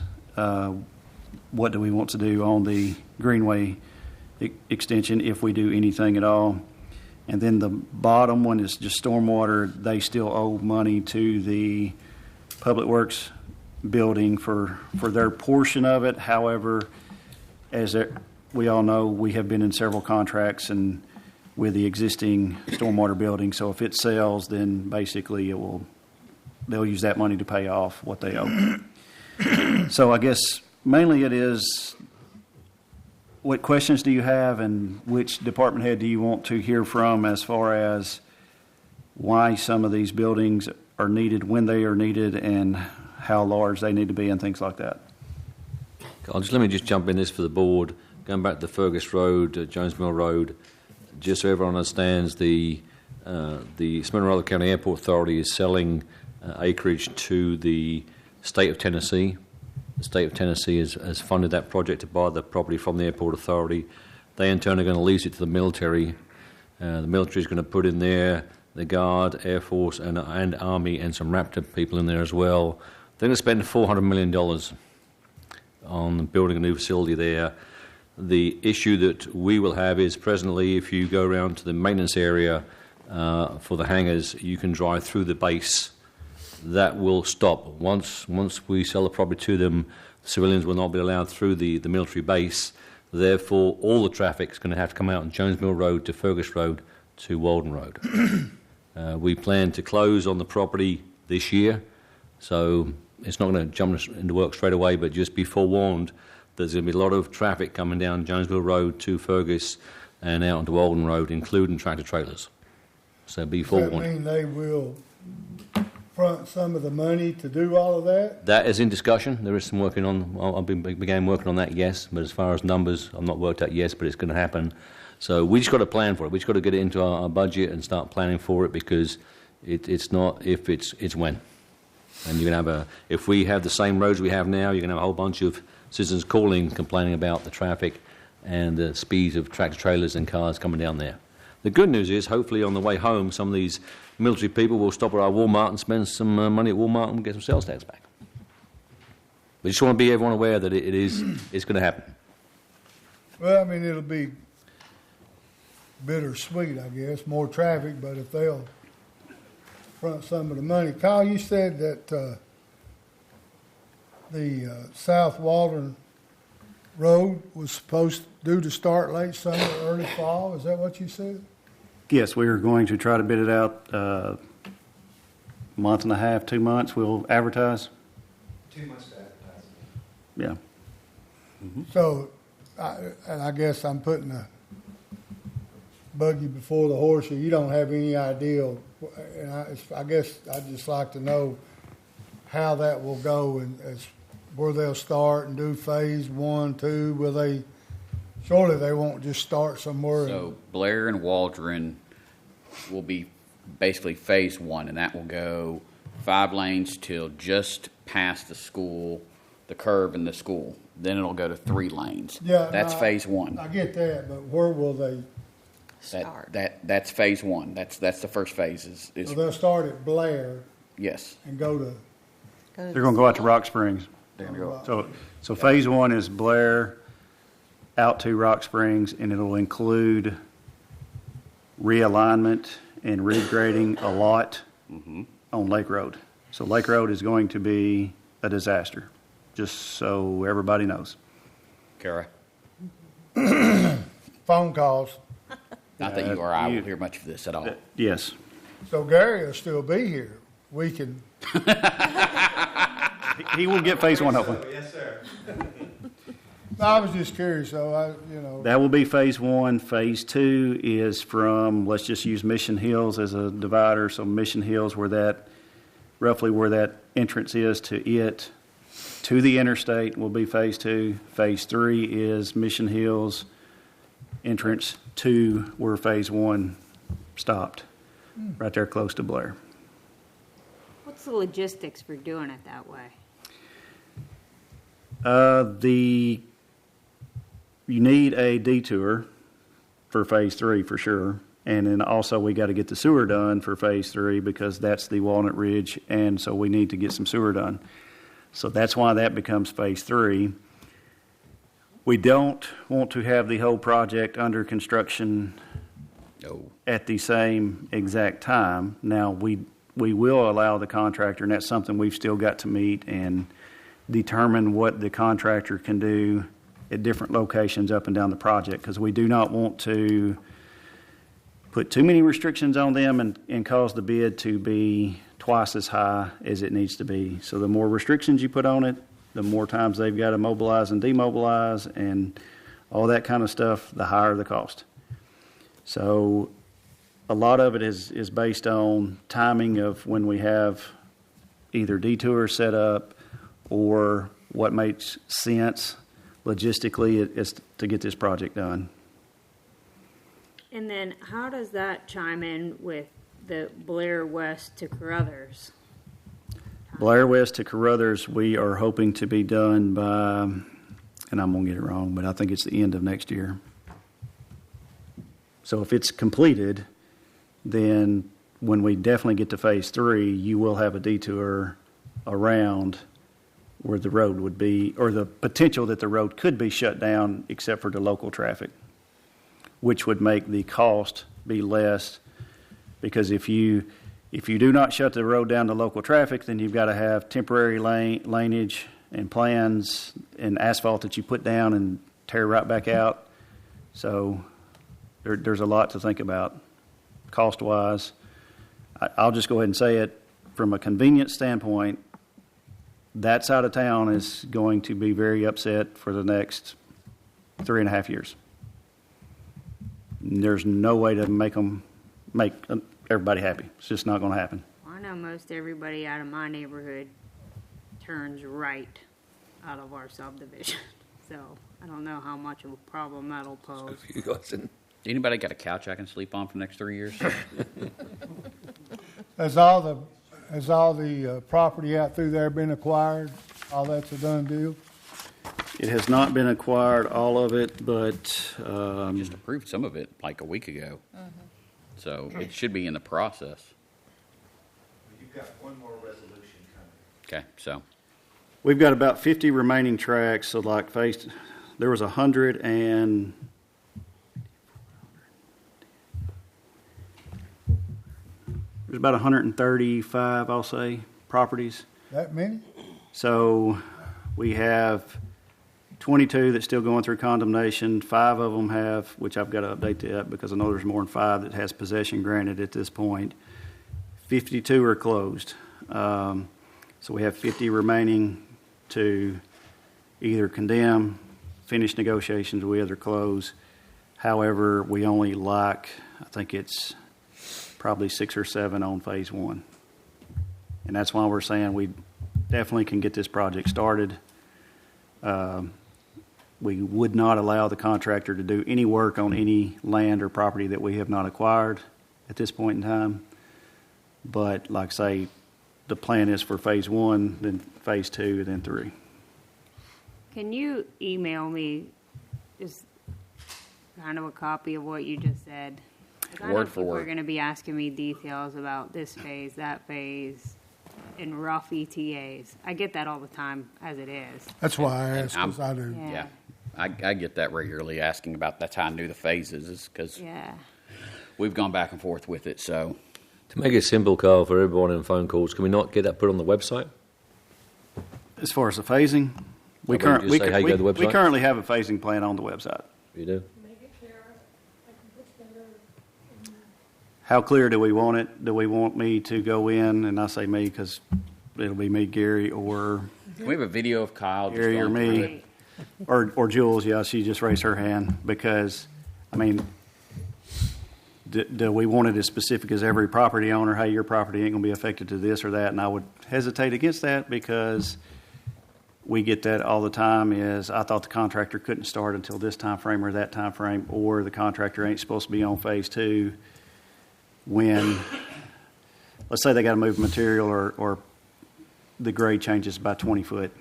what do we want to do on the Greenway extension if we do anything at all. And then the bottom one is just stormwater. They still owe money to the Public Works building for their portion of it. However, as we all know, we have been in several contracts and with the existing stormwater building. So if it sells, then basically they'll use that money to pay off what they owe. So I guess mainly it is, what questions do you have and which department head do you want to hear from as far as why some of these buildings are needed, when they are needed, and how large they need to be and things like that? Let me just jump in this for the board. Going back to Fergus Road, Jones Mill Road, just so everyone understands, the Smyrna County Airport Authority is selling acreage to the state of Tennessee. The state of Tennessee has funded that project to buy the property from the Airport Authority. They in turn are going to lease it to the military. The military is going to put in there the Guard, Air Force, and Army, and some Raptor people in there as well. They're going to spend $400 million on building a new facility there. The issue that we will have is presently, if you go around to the maintenance area for the hangars, you can drive through the base. That will stop. Once we sell the property to them, civilians will not be allowed through the military base. Therefore, all the traffic is going to have to come out on Jones Mill Road to Fergus Road to Walden Road. We plan to close on the property this year, so it's not going to jump into work straight away, but just be forewarned, there's going to be a lot of traffic coming down Jonesville Road to Fergus and out onto Walden Road, including tractor trailers. So be forewarned. Does that mean they will front some of the money to do all of that? That is in discussion. There is some working on. I began working on that, yes. But as far as numbers, I've not worked out yes, but it's going to happen. So we just got to plan for it. We just got to get it into our budget and start planning for it, because it's not if, it's when. And you're going to have if we have the same roads we have now, you're going to have a whole bunch of citizens calling, complaining about the traffic and the speeds of tractor trailers and cars coming down there. The good news is, hopefully on the way home, some of these military people will stop at our Walmart and spend some money at Walmart and get some sales tax back. We just want to be everyone aware that it's going to happen. Well, I mean, it'll be bittersweet, I guess, more traffic, but if they'll front some of the money. Kyle, you said that the South Walden Road was supposed due to start late summer, early fall. Is that what you said? Yes, we are going to try to bid it out a month and a half, 2 months. We'll advertise. 2 months to advertise. Yeah. Mm-hmm. So, I guess I'm putting the buggy before the horse here. You don't have any idea, and I guess I'd just like to know how that will go and where they'll start and do phase 1, 2. Will they? Surely they won't just start somewhere. So Blair and Waldron will be basically phase 1, and that will go 5 lanes till just past the school, the curve in the school. Then it'll go to 3 lanes. Yeah, that's phase 1. I get that, but where will they Start. That's phase 1. That's the first phase. Is So they'll start at Blair yes. and go to. They're going to go out to Rock Springs. They're going to go. So phase 1 is Blair out to Rock Springs, and it'll include realignment and regrading a lot on Lake Road. So Lake Road is going to be a disaster, just so everybody knows. Kara. Phone calls. Not that you or I will hear much of this at all. Yes. So Gary will still be here. We can. He will get phase 1, hopefully. Yes, sir. No, I was just curious, so That will be phase 1. Phase 2 is from, let's just use Mission Hills as a divider. So Mission Hills, roughly where that entrance is to the interstate will be phase 2. Phase 3 is Mission Hills entrance to where phase 1 stopped, right there close to Blair. What's the logistics for doing it that way? You need a detour for phase 3 for sure, and then also we got to get the sewer done for phase 3 because that's the Walnut Ridge, and so we need to get some sewer done. So that's why that becomes phase 3. We don't want to have the whole project under construction at the same exact time. Now, we will allow the contractor, and that's something we've still got to meet and determine what the contractor can do at different locations up and down the project, because we do not want to put too many restrictions on them and cause the bid to be twice as high as it needs to be. So the more restrictions you put on it, the more times they've got to mobilize and demobilize and all that kind of stuff, the higher the cost. So a lot of it is based on timing of when we have either detours set up or what makes sense logistically is to get this project done. And then how does that chime in with the Blair West to Carruthers? Blair West to Carruthers, we are hoping to be done by, and I'm going to get it wrong, but I think it's the end of next year. So if it's completed, then when we definitely get to phase 3, you will have a detour around where the road would be, or the potential that the road could be shut down except for the local traffic, which would make the cost be less, because if you do not shut the road down to local traffic, then you've got to have temporary laneage and plans and asphalt that you put down and tear right back out. So there's a lot to think about cost-wise. I'll just go ahead and say it. From a convenience standpoint, that side of town is going to be very upset for the next 3.5 years. There's no way to make everybody happy. It's just not going to happen. I know most everybody out of my neighborhood turns right out of our subdivision. So I don't know how much of a problem that'll pose. Anybody got a couch I can sleep on for the next 3 years? Has all the property out through there been acquired? All that's a done deal? It has not been acquired, all of it, but Just approved some of it like a week ago. So it should be in the process. You've got one more resolution coming. Okay, so we've got about 50 remaining tracks. So like there was 100 and there's about 135, I'll say, properties. That many? So we have 22 that's still going through condemnation. 5 of them have, which I've got to update that because I know there's more than 5 that has possession granted at this point. 52 are closed. So we have 50 remaining to either condemn, finish negotiations with, or close. However, we only I think it's probably 6 or 7 on phase 1. And that's why we're saying we definitely can get this project started. We would not allow the contractor to do any work on any land or property that we have not acquired at this point in time. But like I say, the plan is for phase 1, then phase 2, then 3. Can you email me just kind of a copy of what you just said? 'Cause I know Word for people word. are going to be asking me details about this phase, that phase, and rough ETAs. I get that all the time as it is. That's why I And asked, because I do. Yeah. yeah, I get that regularly asking about. That's how I knew the phases, is because Yeah. we've gone back and forth with it. So To make it simple, Carl, for everyone in phone calls, can we not get that put on the website? As far as the phasing, we How about you just say how you go to the website? currently have a phasing plan on the website. You do? How clear do we want it? Do we want me to go in, and I say me because it'll be me, Gary, or can we have a video of Kyle? just Gary or going through me, it? or Jules? Yeah, she just raised her hand because, I mean, do we want it as specific as every property owner? Hey, your property ain't going to be affected to this or that, and I would hesitate against that because we get that all the time. Is I thought the contractor couldn't start until this time frame or that time frame, or the contractor ain't supposed to be on phase 2. When, let's say they got to move material or the grade changes by 20 foot.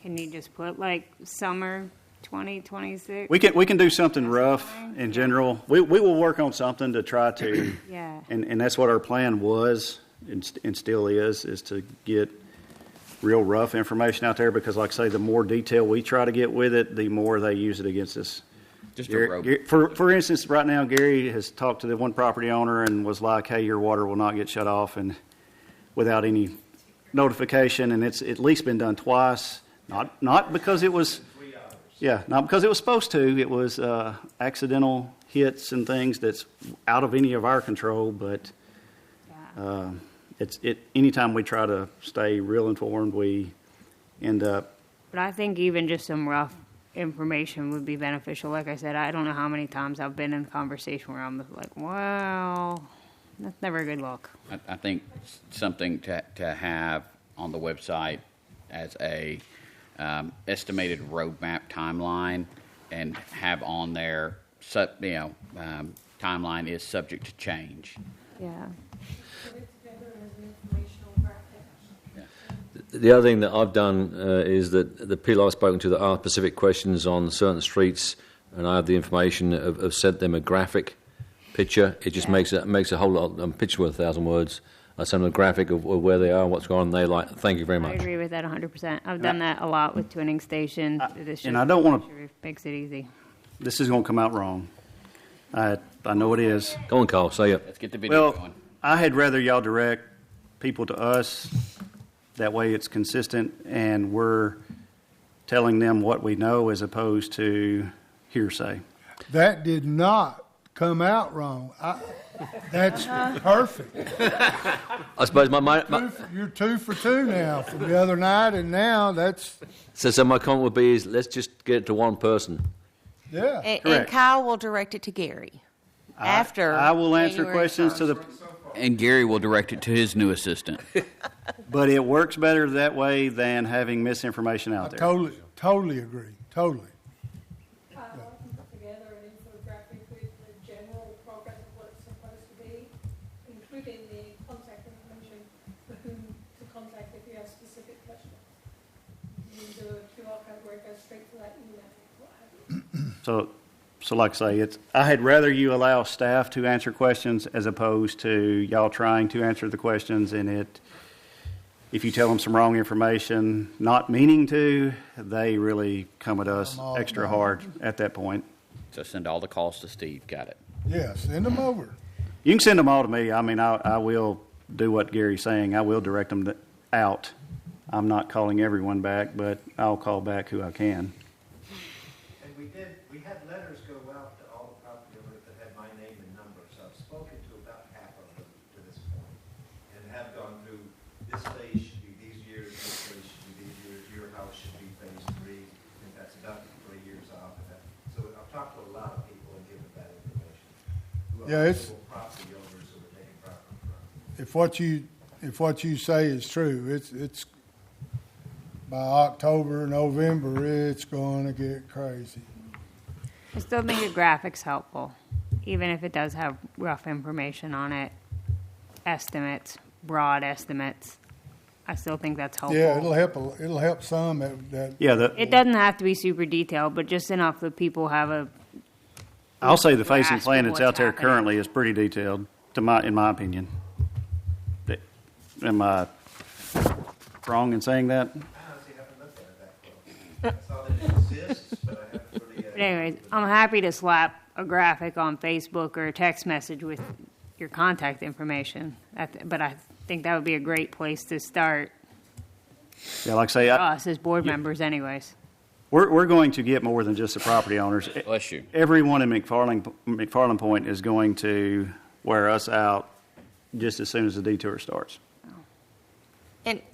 Can you just put like summer 2026? We can do something rough in general. We will work on something to try to, Yeah. and that's what our plan was and still is to get real rough information out there because, like I say, the more detail we try to get with it, the more they use it against us. Just a road. For instance, right now, Gary has talked to the one property owner and was like, hey, your water will not get shut off and without any notification, and it's at least been done twice. Not because it was, not because it was supposed to. It was accidental hits and things that's out of any of our control. But anytime we try to stay real informed, we end up. But I think even just some rough information would be beneficial. Like I said, I don't know how many times I've been in a conversation where I'm like, wow, that's never a good look. I think something to have on the website as a estimated roadmap timeline, and have on there, timeline is subject to change. Yeah. The other thing that I've done is that the people I've spoken to that ask specific questions on certain streets, and I have the information of sent them a graphic picture. It just makes a whole lot. Picture worth 1,000 words. I send them a graphic of where they are, what's going on. They like, thank you very much. I agree with that 100%. I've done that a lot with twinning stations. And I don't want to. Makes it easy. This is going to come out wrong. I know it is. Go on, Carl. Say it. Let's get the video Well, going. I had rather y'all direct people to us. That way it's consistent and we're telling them what we know as opposed to hearsay. That did not come out wrong. That's perfect. I suppose You're 2 for 2 now from the other night, and now that's so my comment would be is let's just get it to one person. yeah. And Correct. Kyle will direct it to Gary after. I will answer January questions 1st. to the. And Gary will direct it to his new assistant. But it works better that way than having misinformation out there. Totally agree. Totally. I can put together an infographic with the general progress of what it's supposed to be, including the contact information for whom to contact if you have specific questions. You can do a QR code where it goes straight to that email, what have you. So like I say, I had rather you allow staff to answer questions as opposed to y'all trying to answer the questions, and if you tell them some wrong information, not meaning to, they really come at us extra hard at that point. So send all the calls to Steve. Got it. Yeah, send them over. You can send them all to me. I mean, I will do what Gary's saying. I will direct them out. I'm not calling everyone back, but I'll call back who I can. And we had letters go out to all the property owners that had my name and number, so I've spoken to about half of them to this point, and have gone through, this phase should be these years, this phase should be these years, your house should be phase 3, and that's about 3 years off of that. So I've talked to a lot of people and given that information. Yeah, it's Property owners who are taking property from. if what you say is true, it's by October, November, it's going to get crazy. I still think the graphic's helpful, even if it does have rough information on it, estimates, broad estimates. I still think that's helpful. Yeah, it'll help some. It doesn't have to be super detailed, but just enough that people have a. I'll say the phasing grasp plan of that's what's out there happening. currently is pretty detailed, in my opinion. Am I wrong in saying that? I saw that it exists, but I haven't really. But anyways, I'm happy to slap a graphic on Facebook or a text message with your contact information. But I think that would be a great place to start. Yeah, like I say, For us as board members, anyways. we're going to get more than just the property owners. Bless you. Everyone in McFarland Point is going to wear us out just as soon as the detour starts.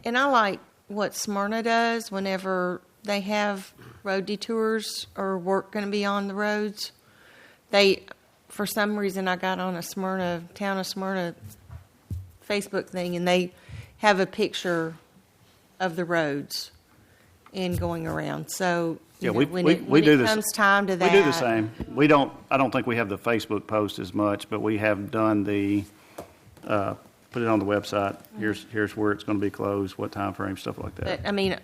And I like what Smyrna does whenever they have road detours or work going to be on the roads. For some reason, I got on a Town of Smyrna Facebook thing, and they have a picture of the roads and going around. So Yeah, when we do it this. comes time to that, We do the same. I don't think we have the Facebook post as much, but we have done the put it on the website. Here's where it's going to be closed, what time frame, stuff like that. But, I mean,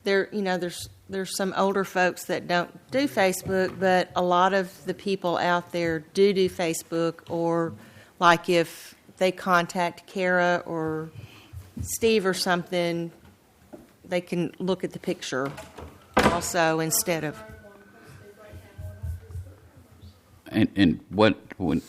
there's some older folks that don't do Facebook, but a lot of the people out there do Facebook, or like if they contact Kara or Steve or something, they can look at the picture also instead of. And when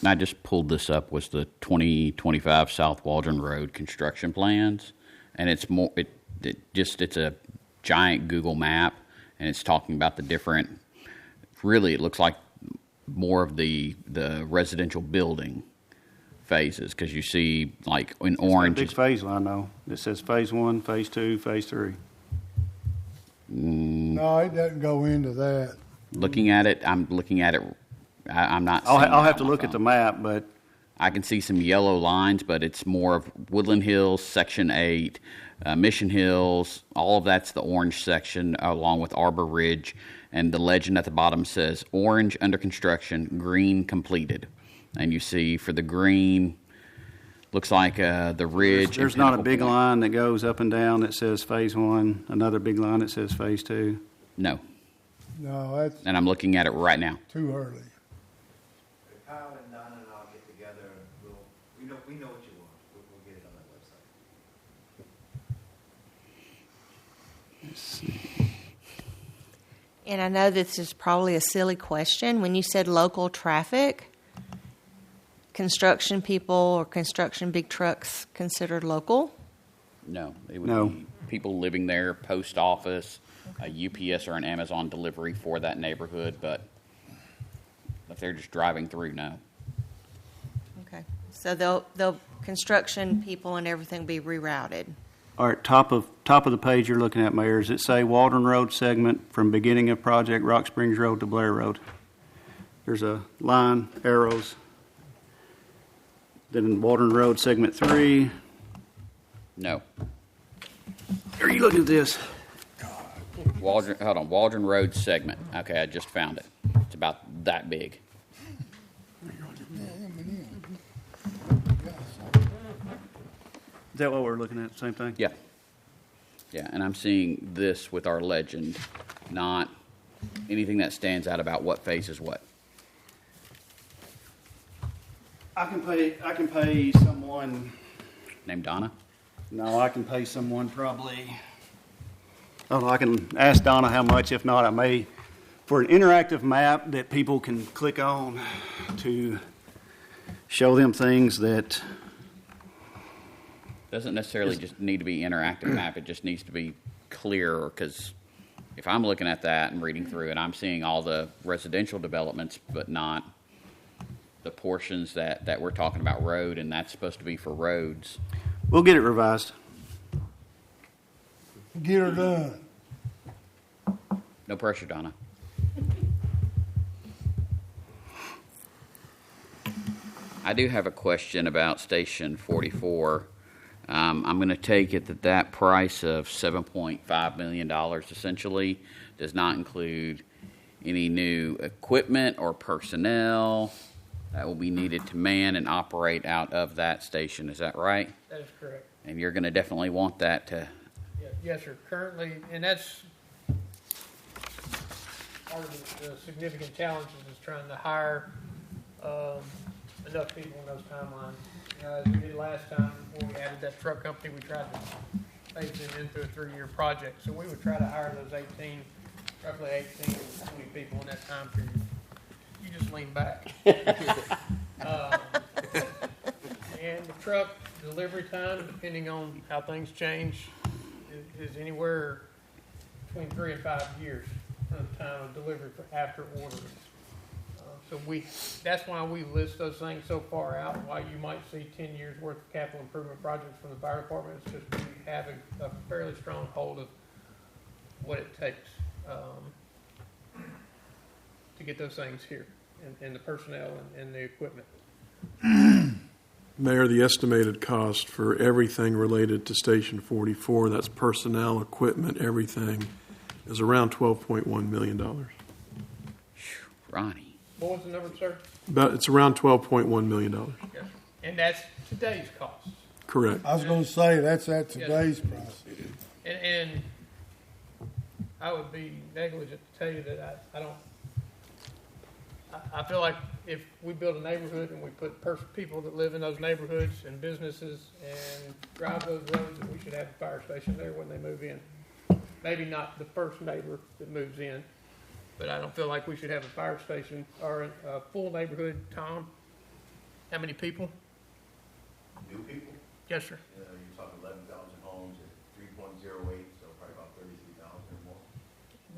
I just pulled this up was the 2025 South Waldron Road construction plans, and it's more it's a giant Google map, and it's talking about the different. Really, it looks like more of the residential building phases, because you see like in orange. It's got a big phase line though. It says phase 1, phase 2, phase 3. No, it doesn't go into that. Looking at it, I'm not. I'll have to look at the map, but I can see some yellow lines, but it's more of Woodland Hills, Section 8, Mission Hills. All of that's the orange section, along with Arbor Ridge. And the legend at the bottom says, orange under construction, green completed. And you see for the green, looks like the ridge. there's not a big line that goes up and down that says phase 1, another big line that says phase 2. No. No, that's And I'm looking at it right now. too early. Kyle and Donna and I'll get together, and we know what you want, we'll get it on that website. Let's see. And I know this is probably a silly question. When you said local traffic, construction people or construction big trucks considered local? No, it would No. be people living there, post office, a UPS or an Amazon delivery for that neighborhood, but if they're just driving through, no. Okay. So they'll construction people and everything be rerouted. All right, top of the page you're looking at, Mayor, does it say Waldron Road segment from beginning of project Rock Springs Road to Blair Road? There's a line, arrows. Then Waldron Road segment 3. No. Are you looking at this? Waldron Road segment. Okay, I just found it. It's about that big. Is that what we're looking at? Same thing? Yeah. Yeah, and I'm seeing this with our legend, not anything that stands out about what phase is what. I can pay someone. Named Donna? No, I can pay someone probably. Oh, I can ask Donna how much. If not, I may, for an interactive map that people can click on to show them things that. Doesn't necessarily just need to be interactive map. It just needs to be clear, because if I'm looking at that and reading through it, I'm seeing all the residential developments, but not the portions that we're talking about road, and that's supposed to be for roads. We'll get it revised. Get her done. No pressure, Donna. I do have a question about Station 44. I'm going to take it that price of $7.5 million essentially does not include any new equipment or personnel that will be needed to man and operate out of that station. Is that right? That is correct. And you're going to definitely want that to... Yes, sir. Currently, and that's part of the significant challenges is trying to hire enough people in those timelines. As we did last time when we added that truck company, we tried to phase them into a 3-year project. So we would try to hire those roughly 18 to 20 people in that time period. You just lean back. And the truck delivery time, depending on how things change, is anywhere between 3 and 5 years from the time of delivery for after ordering. So that's why we list those things so far out, why you might see 10 years worth of capital improvement projects from the fire department. It's just we have a fairly strong hold of what it takes to get those things here, and the personnel and the equipment. Mayor, the estimated cost for everything related to Station 44, that's personnel, equipment, everything, is around $12.1 million. Ronnie. What was the number, sir? It's around $12.1 million. Yes. And that's today's cost. Correct. I was going to say, that's at today's price. And I would be negligent to tell you that I don't. I feel like if we build a neighborhood and we put people that live in those neighborhoods and businesses and drive those roads, that we should have a fire station there when they move in. Maybe not the first neighbor that moves in, but I don't feel like we should have a fire station or a full neighborhood. Tom, how many people? New people? Yes, sir. You're talking 11,000 homes at 3.08, so probably about 33,000 or more.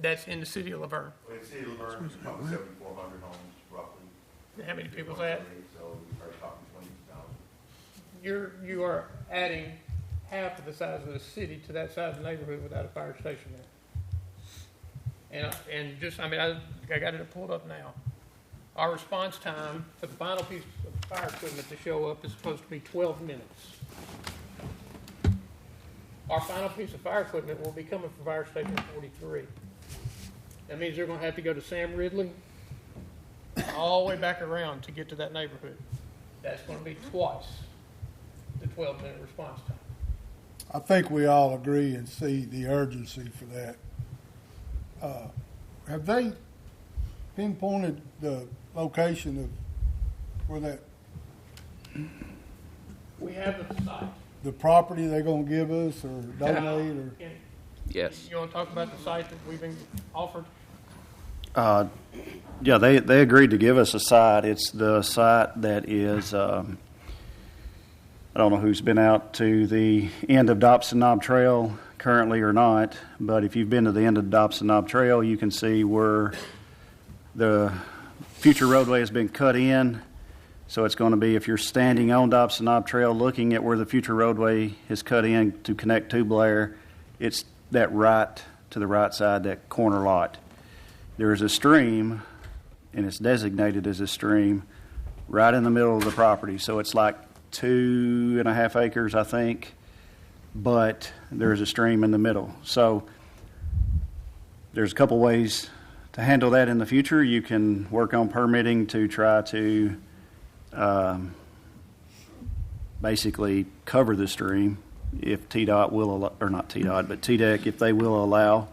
That's in the city of Laverne. Well, in the city of Laverne, it's probably 7,400 homes, roughly. How many people is that? So we're probably talking 20,000. You are adding half of the size of the city to that size of the neighborhood without a fire station there. And just, I got it pulled up now. Our response time for the final piece of fire equipment to show up is supposed to be 12 minutes. Our final piece of fire equipment will be coming from Fire Station 43. That means they're going to have to go to Sam Ridley all the way back around to get to that neighborhood. That's going to be twice the 12-minute response time. I think we all agree and see the urgency for that. have they pinpointed the location of where that, We have the site. the property they're gonna give us or donate or? And Yes. you want to talk about the site that we've been offered? Yeah, they agreed to give us a site. It's the site that is, I don't know who's been out to the end of Dobson Knob Trail currently or not, but if you've been to the end of Dobson Knob Trail, you can see where the future roadway has been cut in. So it's going to be, if you're standing on Dobson Knob Trail looking at where the future roadway is cut in to connect to Blair, it's that right to the right side, that corner lot. There is a stream, and it's designated as a stream, right in the middle of the property. So it's like 2.5 acres, I think, but there's a stream in the middle. So there's a couple ways to handle that in the future. You can work on permitting to try to basically cover the stream if TDOT will, or not TDOT, but TDEC, if they will allow.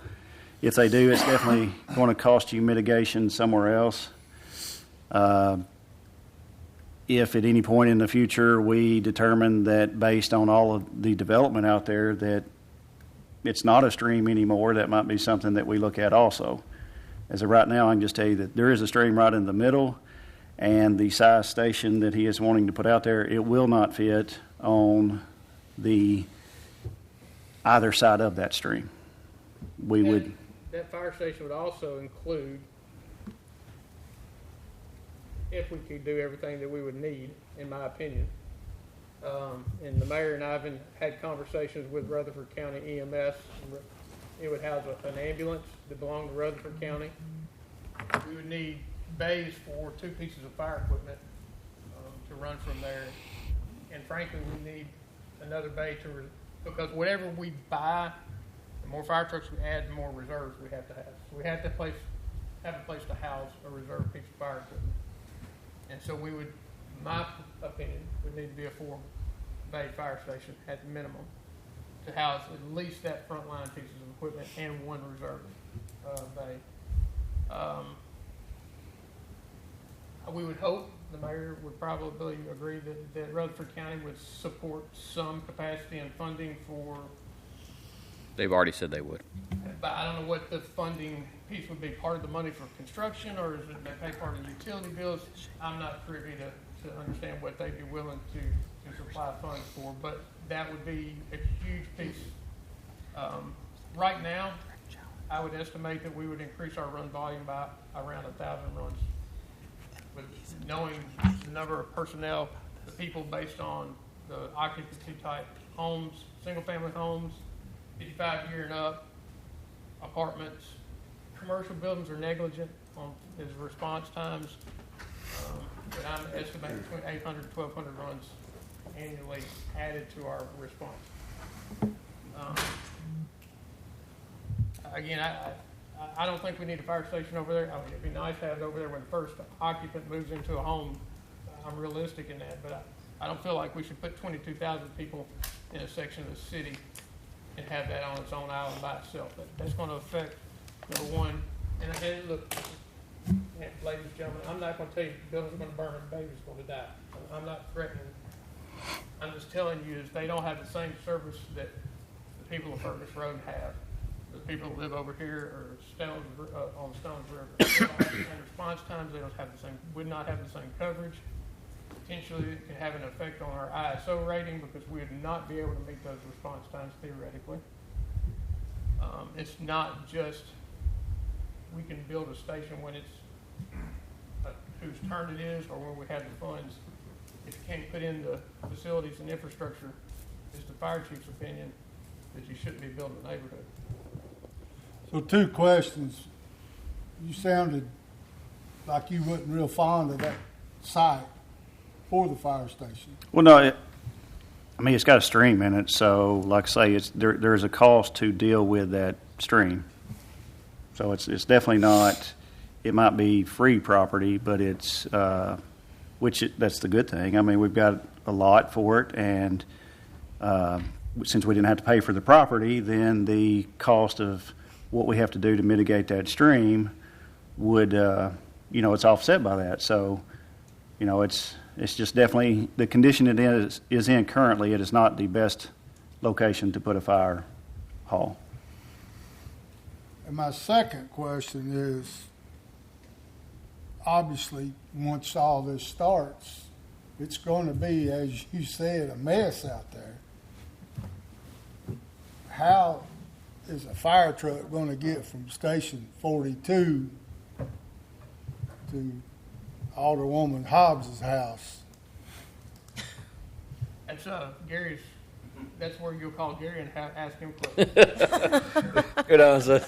If they do, it's definitely going to cost you mitigation somewhere else. If at any point in the future we determine that based on all of the development out there that it's not a stream anymore, that might be something that we look at also. As of right now, I can just tell you that there is a stream right in the middle, and the size station that he is wanting to put out there, it will not fit on the either side of that stream. We would... That fire station would also include, if we could do everything that we would need, in my opinion. And the mayor and I have had conversations with Rutherford County EMS. It would house an ambulance that belonged to Rutherford County. We would need bays for 2 pieces of fire equipment to run from there. And frankly, we need another bay because whatever we buy, the more fire trucks we add, the more reserves we have to have. So we have to have a place to house a reserve piece of fire equipment. And so we would, in my opinion, would need to be a 4-bay fire station at the minimum to house at least that front line pieces of equipment and 1 reserve bay. We would hope the mayor would probably agree that Rutherford County would support some capacity and funding for. They've already said they would. But I don't know what the funding piece would be, part of the money for construction, or is it they pay part of the utility bills? I'm not privy to understand what they'd be willing to supply funds for, but that would be a huge piece. Right now, I would estimate that we would increase our run volume by around 1,000 runs. With knowing the number of personnel, the people based on the occupancy type homes, single family homes, 55-year and up, apartments, commercial buildings are negligent on his response times. But I'm estimating between 800 and 1,200 runs annually added to our response. Again, I don't think we need a fire station over there. I mean, it'd be nice to have it over there when the first occupant moves into a home. I'm realistic in that, but I don't feel like we should put 22,000 people in a section of the city and have that on its own island by itself. That's going to affect, number one, and look, ladies and gentlemen, I'm not going to tell you the building's going to burn and the baby's going to die. I'm not threatening. I'm just telling you is they don't have the same service that the people of Fergus Road have. The people who live over here or on Stones River. And response times, they don't have the same, would not have the same coverage. Potentially, it can have an effect on our ISO rating because we would not be able to meet those response times theoretically. It's not just we can build a station when it's whose turn it is or when we have the funds. If you can't put in the facilities and infrastructure, it's the fire chief's opinion that you shouldn't be building a neighborhood. So 2 questions. You sounded like you wasn't real fond of that site for the fire station. Well, no, I mean, it's got a stream in it, so like I say, there's a cost to deal with that stream. So it's definitely not, it might be free property, but it's, that's the good thing. I mean, we've got a lot for it, and since we didn't have to pay for the property, then the cost of what we have to do to mitigate that stream would, it's offset by that. So, it's just definitely the condition it is in currently. It is not the best location to put a fire hall. And my second question is, obviously, once all this starts, it's going to be, as you said, a mess out there. How is a fire truck going to get from Station 42 to Alderwoman Hobbs's house? That's Gary's. That's where you'll call Gary and ask him questions. Good answer.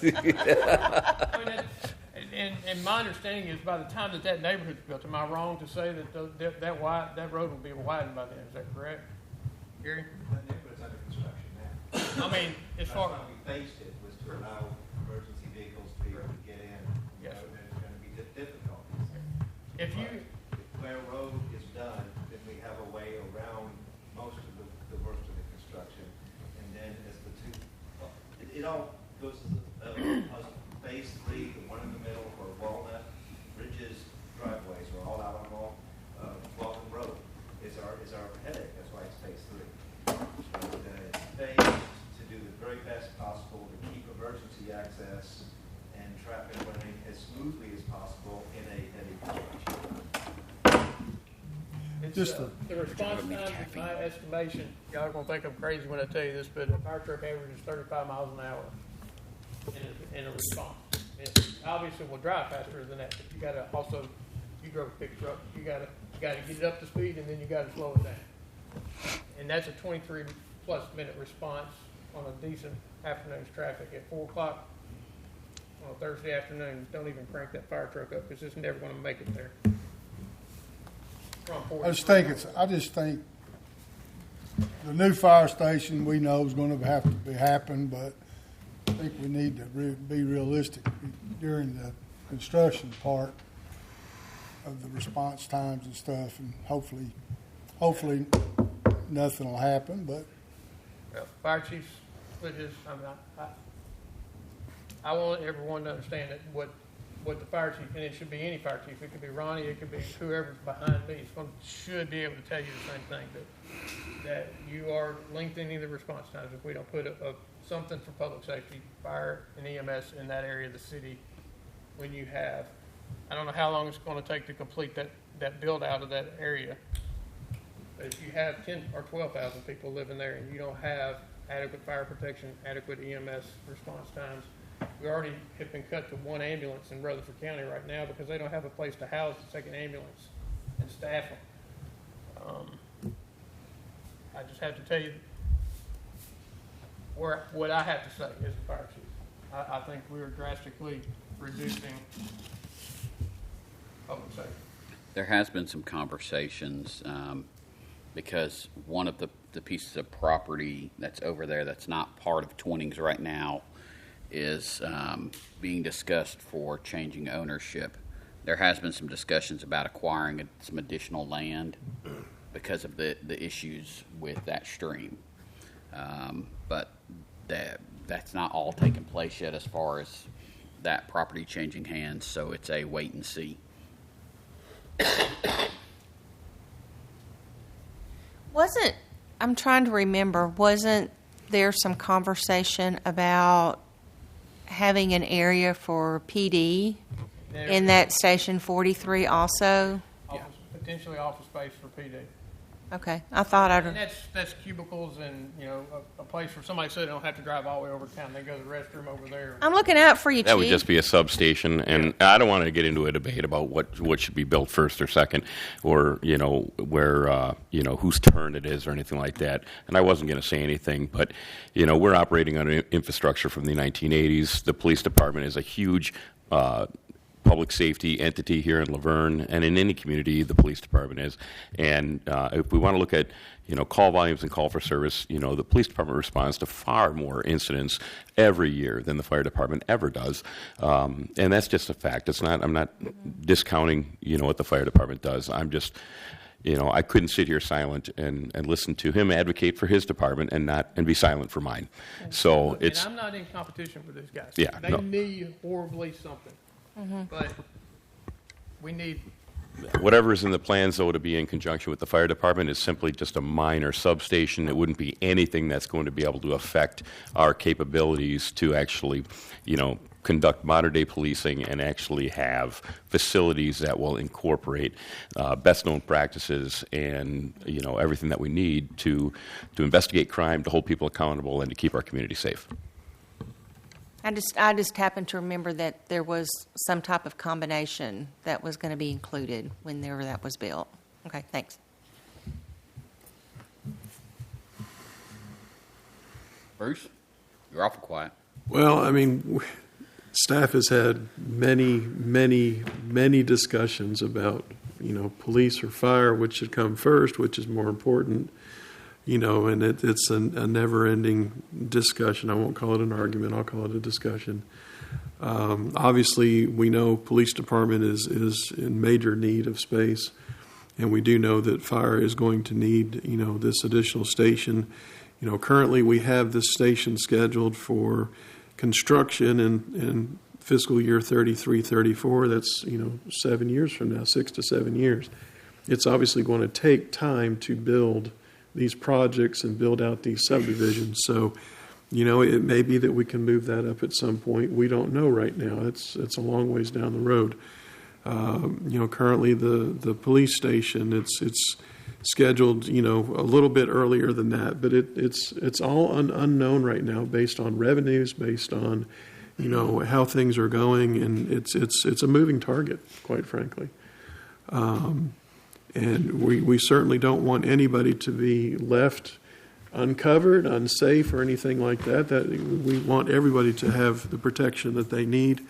And my understanding is by the time that neighborhood's built, am I wrong to say that that road will be widened by then? Is that correct, Gary? That neighborhood's under construction now. I mean, as far That's why we faced it, was to allow emergency vehicles to be able to get in. Yes, sir. There's going to be difficulties. If you, Where a road is done, then we have a way around most of the worst of the construction. And then as the two, it all goes to phase 3, the one in the middle, or Walnut Ridge's driveways are all out on Walton Road. Is our headache. That's why it's phase 3. So it's phased to do the very best possible to keep emergency access and traffic running as smoothly as possible in a heavy construction. the response time, in my estimation, y'all are gonna think I'm crazy when I tell you this, but a fire truck averages 35 miles an hour in a response. It obviously will drive faster than that, but you gotta also, you drove a big truck, you gotta get it up to speed, and then you gotta slow it down. And that's a 23+ minute response on a decent afternoon's traffic. At 4 o'clock on a Thursday afternoon, don't even crank that fire truck up, because it's never gonna make it there. I just think the new fire station we know is going to have to happen, but I think we need to be realistic during the construction part of the response times and stuff, and hopefully nothing will happen. But well, fire chief split his. I want everyone to understand that what the fire chief, and it should be any fire chief, it could be Ronnie, it could be whoever's behind me, should be able to tell you the same thing, that you are lengthening the response times if we don't put something for public safety, fire and EMS in that area of the city. When you have, I don't know how long it's going to take to complete that build out of that area, but if you have 10 or 12,000 people living there and you don't have adequate fire protection, adequate EMS response times, we already have been cut to 1 ambulance in Rutherford County right now because they don't have a place to house the second ambulance and staff them. I just have to tell you what I have to say as a fire chief. I think we are drastically reducing public safety. There has been some conversations because one of the pieces of property that's over there that's not part of Twinnings right now is being discussed for changing ownership. There has been some discussions about acquiring some additional land because of the issues with that stream. But that's not all taken place yet as far as that property changing hands, so it's a wait and see. I'm trying to remember, wasn't there some conversation about having an area for PD in that Station 43 also? Potentially office space for PD. Okay, I thought And that's cubicles and, a place where somebody said they don't have to drive all the way over town. They go to the restroom over there. I'm looking out for you, Chief. That would just be a substation, and I don't want to get into a debate about what should be built first or second, or where whose turn it is or anything like that. And I wasn't going to say anything, but we're operating on infrastructure from the 1980s. The police department is a huge public safety entity here in Laverne, and in any community, the police department is. And if we want to look at, call volumes and call for service, the police department responds to far more incidents every year than the fire department ever does. And that's just a fact. I'm not discounting, what the fire department does. I'm just, I couldn't sit here silent and listen to him advocate for his department and be silent for mine. So And I'm not in competition with these guys. Yeah, They no. need horribly something. But we need, Whatever is in the plans, though, to be in conjunction with the fire department is simply just a minor substation. It wouldn't be anything that's going to be able to affect our capabilities to actually, conduct modern-day policing and actually have facilities that will incorporate best-known practices and, everything that we need to investigate crime, to hold people accountable, and to keep our community safe. I just happened to remember that there was some type of combination that was going to be included whenever that was built. Okay, thanks. Bruce, you're awful quiet. Well, I mean, staff has had many, many, many discussions about, police or fire, which should come first, which is more important. And it's a never-ending discussion. I won't call it an argument. I'll call it a discussion. Obviously, we know police department is in major need of space, and we do know that fire is going to need, this additional station. Currently we have this station scheduled for construction in fiscal year 33, 34. That's, 7 years from now, 6 to 7 years. It's obviously going to take time to build these projects and build out these subdivisions. So, it may be that we can move that up at some point. We don't know right now. It's a long ways down the road. Currently the police station, it's scheduled, a little bit earlier than that, but it's all unknown right now based on revenues, based on, how things are going, and it's a moving target, quite frankly. And we certainly don't want anybody to be left uncovered, unsafe, or anything like that. That we want everybody to have the protection that they need.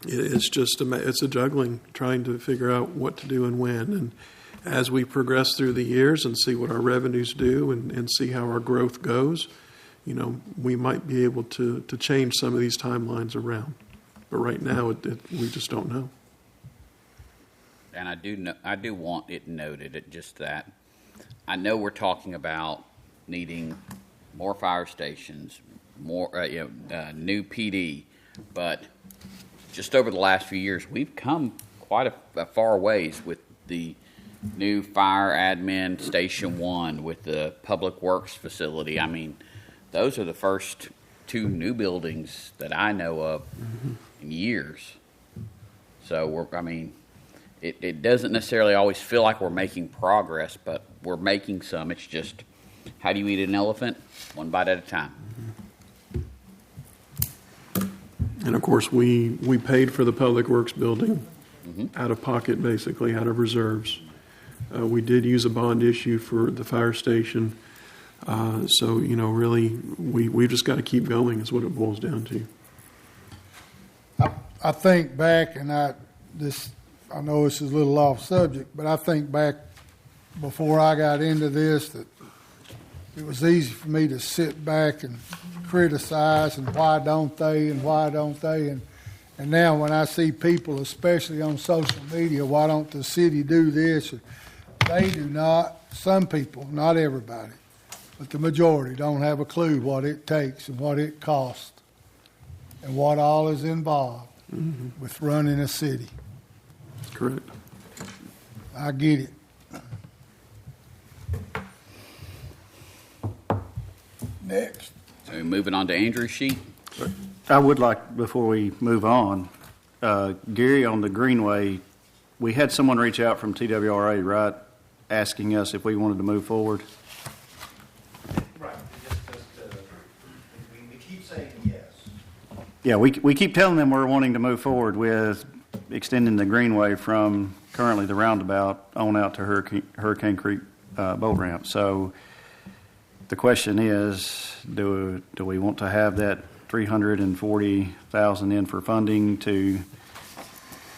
It's a juggling, trying to figure out what to do and when. And as we progress through the years and see what our revenues do and see how our growth goes, we might be able to change some of these timelines around. But right now, we just don't know. And I do want it noted at just that. I know we're talking about needing more fire stations, more new PD, but just over the last few years, we've come quite a far ways with the new fire admin station 1, with the public works facility. I mean, those are the first 2 new buildings that I know of in years. So It doesn't necessarily always feel like we're making progress, but we're making some. It's just, how do you eat an elephant? One bite at a time. And of course, we paid for the Public Works building out of pocket, basically, out of reserves. We did use a bond issue for the fire station. So, really, we've just got to keep going is what it boils down to. I think back, and I know this is a little off subject, but I think back before I got into this that it was easy for me to sit back and criticize and why don't they. And now when I see people, especially on social media, why don't the city do this? They do not, some people, not everybody, but the majority don't have a clue what it takes and what it costs and what all is involved with running a city. Correct. I get it. Next. So moving on to Andrew's sheet. I would like, before we move on, Gary, on the Greenway, we had someone reach out from TWRA, right, asking us if we wanted to move forward. Right. We keep saying yes. Yeah, we keep telling them we're wanting to move forward with extending the Greenway from currently the roundabout on out to Hurricane Creek boat ramp. So the question is, do we want to have that $340,000 in for funding to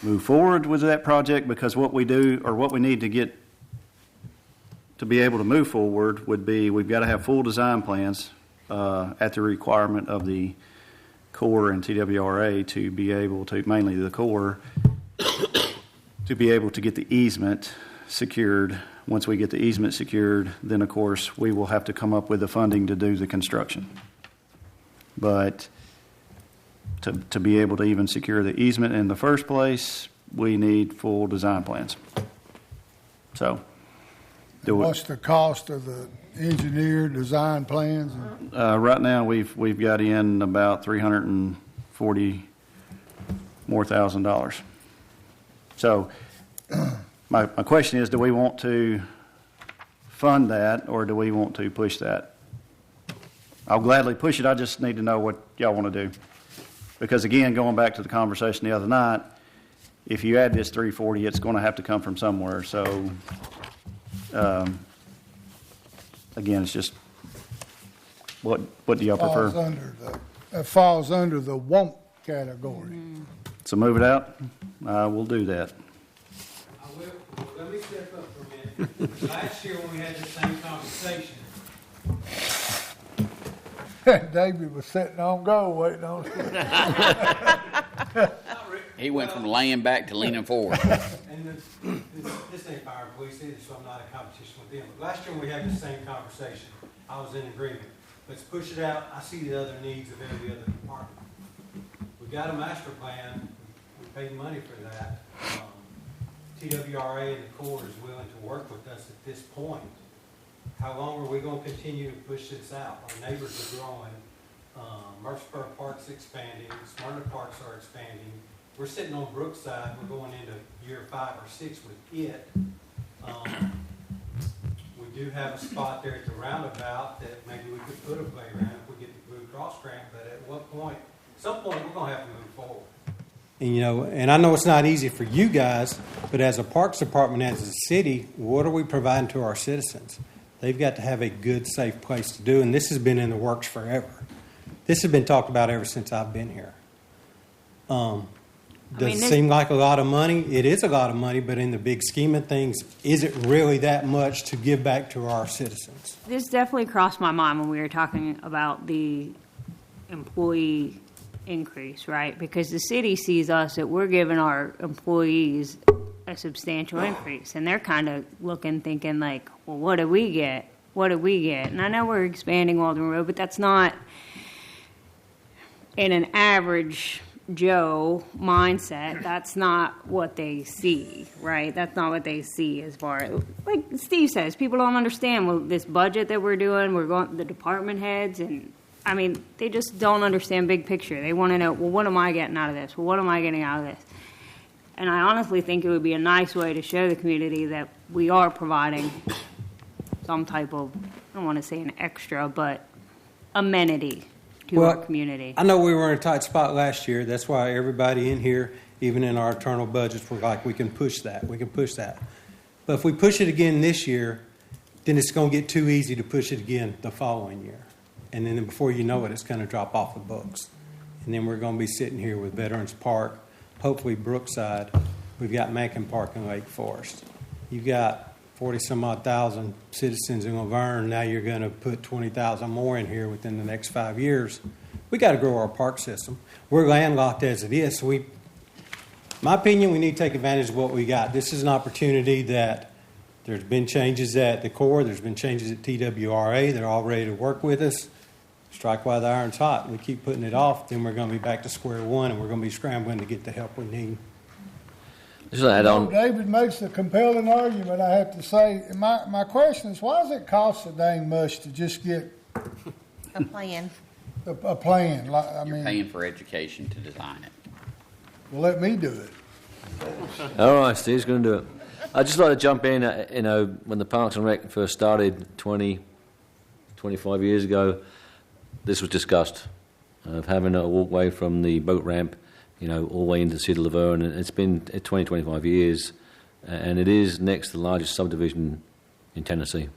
move forward with that project? Because what we do, or what we need to get to be able to move forward, would be we've got to have full design plans at the requirement of the Corps and TWRA to be able to, mainly the Corps, to be able to get the easement secured. Once we get the easement secured, then of course we will have to come up with the funding to do the construction. But to be able to even secure the easement in the first place, we need full design plans. So, What's the cost of the engineer design plans? right now, we've got in about $340 more $1,000. So, my question is, do we want to fund that, or do we want to push that? I'll gladly push it. I just need to know what y'all want to do. Because again, going back to the conversation the other night, if you add this 340, it's going to have to come from somewhere. So, again, it's just what do y'all prefer? It falls under the won't category. So move it out. We'll do that. I will, let me step up for a minute. Last year when we had the same conversation, David was sitting on go waiting on it. He went from laying back to leaning forward. and this ain't fire and police either, so I'm not in competition with them. But last year when we had the same conversation, I was in agreement. Let's push it out. I see the other needs of every other department. We got a master plan. We paid money for that. TWRA and the Corps is willing to work with us at this point. How long are we going to continue to push this out? Our neighbors are growing. Murfreesboro Park's expanding. Smyrna Parks are expanding. We're sitting on Brookside. We're going into year 5 or 6 with it. We do have a spot there at the roundabout that maybe we could put a playground if we get the Blue Cross grant. But at what point? At some point, we're going to have to move forward. And, and I know it's not easy for you guys, but as a Parks Department, as a city, what are we providing to our citizens? They've got to have a good, safe place to do, and this has been in the works forever. This has been talked about ever since I've been here. Does it seem like a lot of money? It is a lot of money, but in the big scheme of things, is it really that much to give back to our citizens? This definitely crossed my mind when we were talking about the employee increase, right? Because the city sees us that we're giving our employees a substantial increase, and they're kind of looking, thinking like, well, what do we get? What do we get? And I know we're expanding Waldron Road, but that's not in an average Joe mindset. That's not what they see, right? That's not what they see as far as, like Steve says, people don't understand, well, this budget that we're doing, we're going, the department heads, and I mean, they just don't understand big picture. They want to know, well, what am I getting out of this? Well, what am I getting out of this? And I honestly think it would be a nice way to show the community that we are providing some type of, I don't want to say an extra, but amenity to our community. I know we were in a tight spot last year. That's why everybody in here, even in our internal budgets, were like, we can push that. We can push that. But if we push it again this year, then it's going to get too easy to push it again the following year. And then before you know it, it's going to drop off the books. And then we're going to be sitting here with Veterans Park, hopefully Brookside. We've got Macon Park and Lake Forest. You've got 40-some-odd thousand citizens in Laverne. Now you're going to put 20,000 more in here within the next 5 years. We got to grow our park system. We're landlocked as it is. So my opinion, we need to take advantage of what we got. This is an opportunity that there's been changes at the Corps. There's been changes at TWRA. They're all ready to work with us. Strike while the iron's hot. We keep putting it off, then we're going to be back to square one, and we're going to be scrambling to get the help we need. David makes a compelling argument, I have to say. My question is, why does it cost so dang much to just get a plan? A plan. You're paying for education to design it. Well, let me do it. All right, Steve's going to do it. I'd just like to jump in. When the Parks and Rec first started 25 years ago, this was discussed, of having a walkway from the boat ramp, all the way into the city of Laverne. And it's been 20, 25 years, and it is next to the largest subdivision in Tennessee.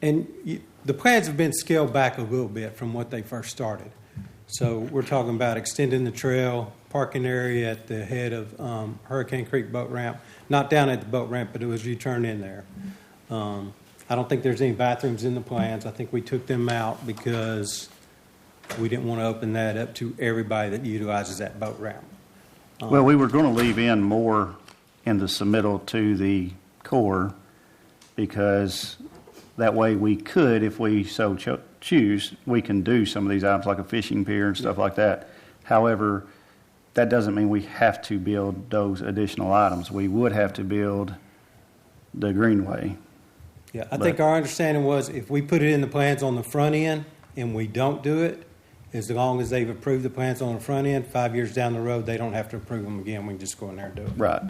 And the plans have been scaled back a little bit from what they first started. So we're talking about extending the trail, parking area at the head of Hurricane Creek boat ramp, not down at the boat ramp, but it was you turn in there. I don't think there's any bathrooms in the plans. I think we took them out because we didn't want to open that up to everybody that utilizes that boat ramp. Well, we were going to leave in more in the submittal to the Corps because that way we could, if we so choose, we can do some of these items like a fishing pier and stuff like that. However, that doesn't mean we have to build those additional items. We would have to build the greenway. Yeah, I think our understanding was if we put it in the plans on the front end and we don't do it, as long as they've approved the plans on the front end, 5 years down the road, they don't have to approve them again. We can just go in there and do it. Right.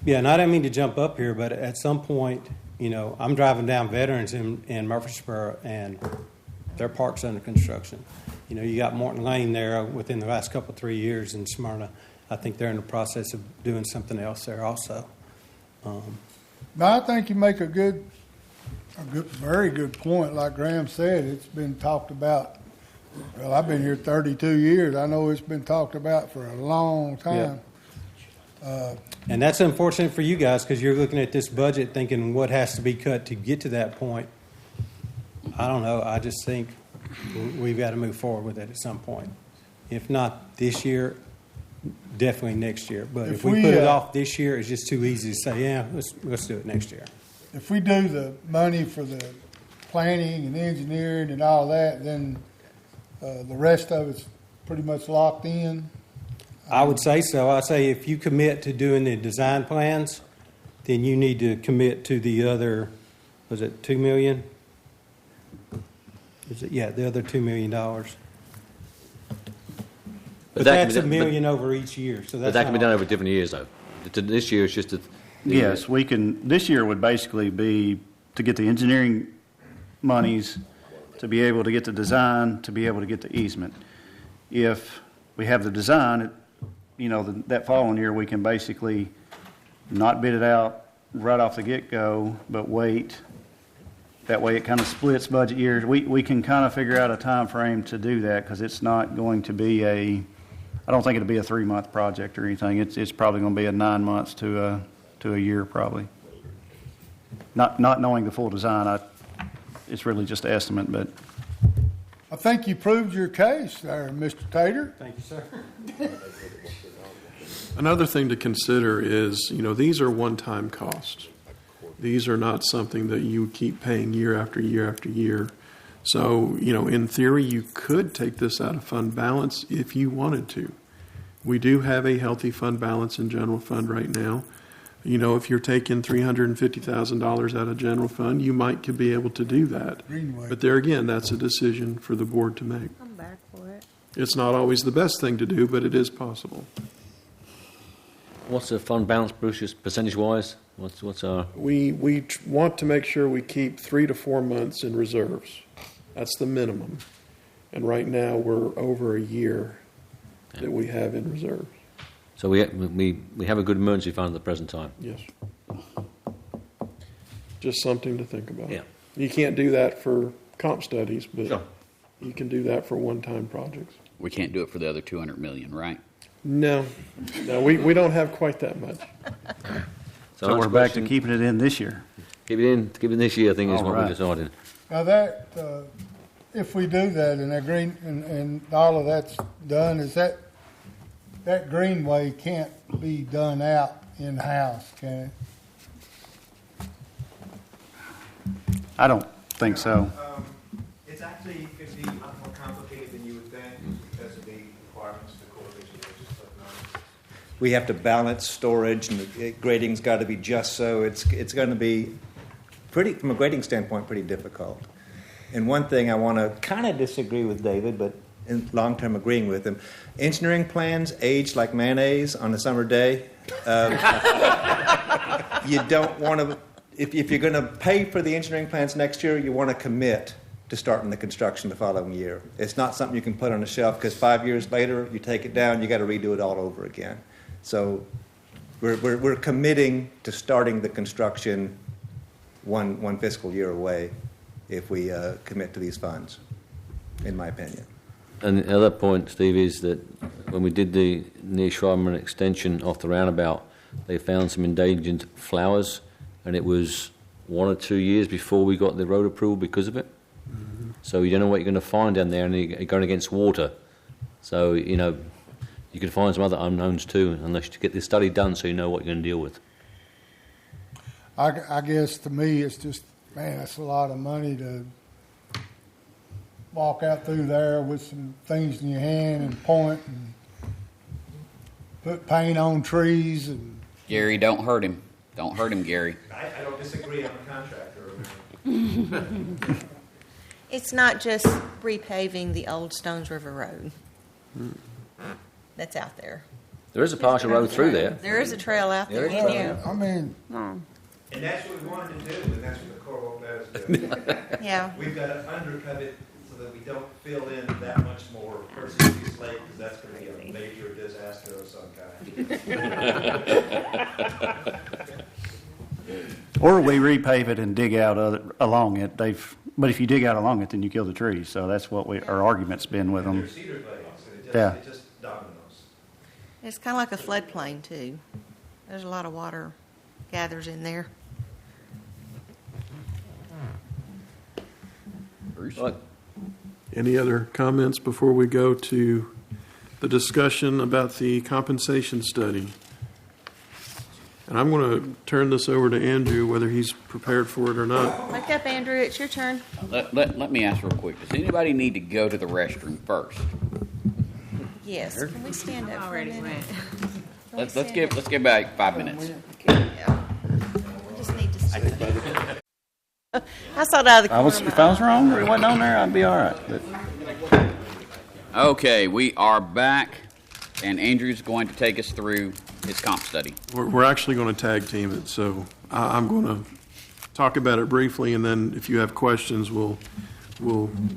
Yeah, and I didn't mean to jump up here, but at some point, I'm driving down Veterans in Murfreesboro, and their park's under construction. You got Morton Lane there within the last 3 years in Smyrna. I think they're in the process of doing something else there also. No, I think you make a very good point. Like Graham said, it's been talked about. Well, I've been here 32 years. I know it's been talked about for a long time. Yeah. And that's unfortunate for you guys because you're looking at this budget thinking what has to be cut to get to that point. I don't know. I just think we've got to move forward with it at some point. If not this year, definitely next year. But if we put it off this year, it's just too easy to say, yeah, let's do it next year. If we do the money for the planning and engineering and all that, then the rest of it's pretty much locked in. I would say so. I say if you commit to doing the design plans, then you need to commit to the other, was it $2 million? The other $2 million. But that's $1 million over each year. So that's that can be done over different years, though. This year is just Yes, we can. This year would basically be to get the engineering monies, to be able to get the design, to be able to get the easement. If we have the design, that following year we can basically not bid it out right off the get-go, but wait. That way it kind of splits budget years. We can kind of figure out a time frame to do that because it's not going to be I don't think it'll be a 3-month project or anything. It's probably going to be a 9 months to a year probably. Not knowing the full design, it's really just an estimate, but. I think you proved your case there, Mr. Tater. Thank you, sir. Another thing to consider is, these are one-time costs. These are not something that you keep paying year after year after year. So, in theory, you could take this out of fund balance if you wanted to. We do have a healthy fund balance in general fund right now. If you're taking $350,000 out of general fund, you could be able to do that. Greenway. But there again, that's a decision for the board to make. I'm back for it. It's not always the best thing to do, but it is possible. What's the fund balance, Bruce, just percentage-wise? What's our... We want to make sure we keep 3 to 4 months in reserves. That's the minimum. And right now, we're over a year that we have in reserves. So we have a good emergency fund at the present time? Yes. Just something to think about. Yeah. You can't do that for comp studies, but Sure. You can do that for one-time projects. We can't do it for the other $200 million, right? No, we don't have quite that much. So we're back to keeping it in this year. Keep it in this year, I think, is what All right. we decided. Now that, if we do that and and all of that's done, is that greenway can't be done out in-house, can it? I don't think so. It's actually could be much more complicated than you would think because of the requirements of the coalition just putting on. We have to balance storage, and the grading's got to be just so. It's going to be from a grading standpoint, pretty difficult. And one thing I want to kind of disagree with David, but in long-term agreeing with him, engineering plans age like mayonnaise on a summer day. You don't want to, if you're going to pay for the engineering plans next year, you want to commit to starting the construction the following year. It's not something you can put on a shelf because 5 years later, you take it down, you got to redo it all over again. So we're committing to starting the construction one fiscal year away if we commit to these funds, in my opinion. And the other point, Steve, is that when we did the near Schreiberman extension off the roundabout, they found some endangered flowers, and it was 1 or 2 years before we got the road approval because of it. Mm-hmm. So you don't know what you're going to find down there, and you're going against water. So, you can find some other unknowns too, unless you get this study done so you know what you're going to deal with. I guess to me, it's just, man, that's a lot of money to walk out through there with some things in your hand and point and put paint on trees and. Gary, don't hurt him. Don't hurt him, Gary. I don't disagree. I'm a contractor. It's not just repaving the old Stones River Road. That's out there. There is a partial road through there. There is a trail out there. There is Yeah. I mean, And that's what we wanted to do, and that's what the Corps won't let us do. Yeah. We've got to undercut it so that we don't fill in that much more Percy Lake, because that's going to be a major disaster of some kind. Or we repave it and dig out along it. But if you dig out along it, then you kill the trees. So that's what our argument's been with them. They're cedar glades, and it just dominoes. It's kind of like a floodplain, too. There's a lot of water gathers in there. Any other comments before we go to the discussion about the compensation study? And I'm going to turn this over to Andrew, whether he's prepared for it or not. Wake up, Andrew. It's your turn. Let me ask real quick. Does anybody need to go to the restroom first? Yes. Can we stand up for a minute? Let's give back 5 minutes. Yeah. We just need to stand. I saw it out of the corner of my If I was wrong or it wasn't on there, I'd be all right. But. Okay, we are back, and Andrew's going to take us through his comp study. We're actually going to tag team it, so I'm going to talk about it briefly, and then if you have questions, we'll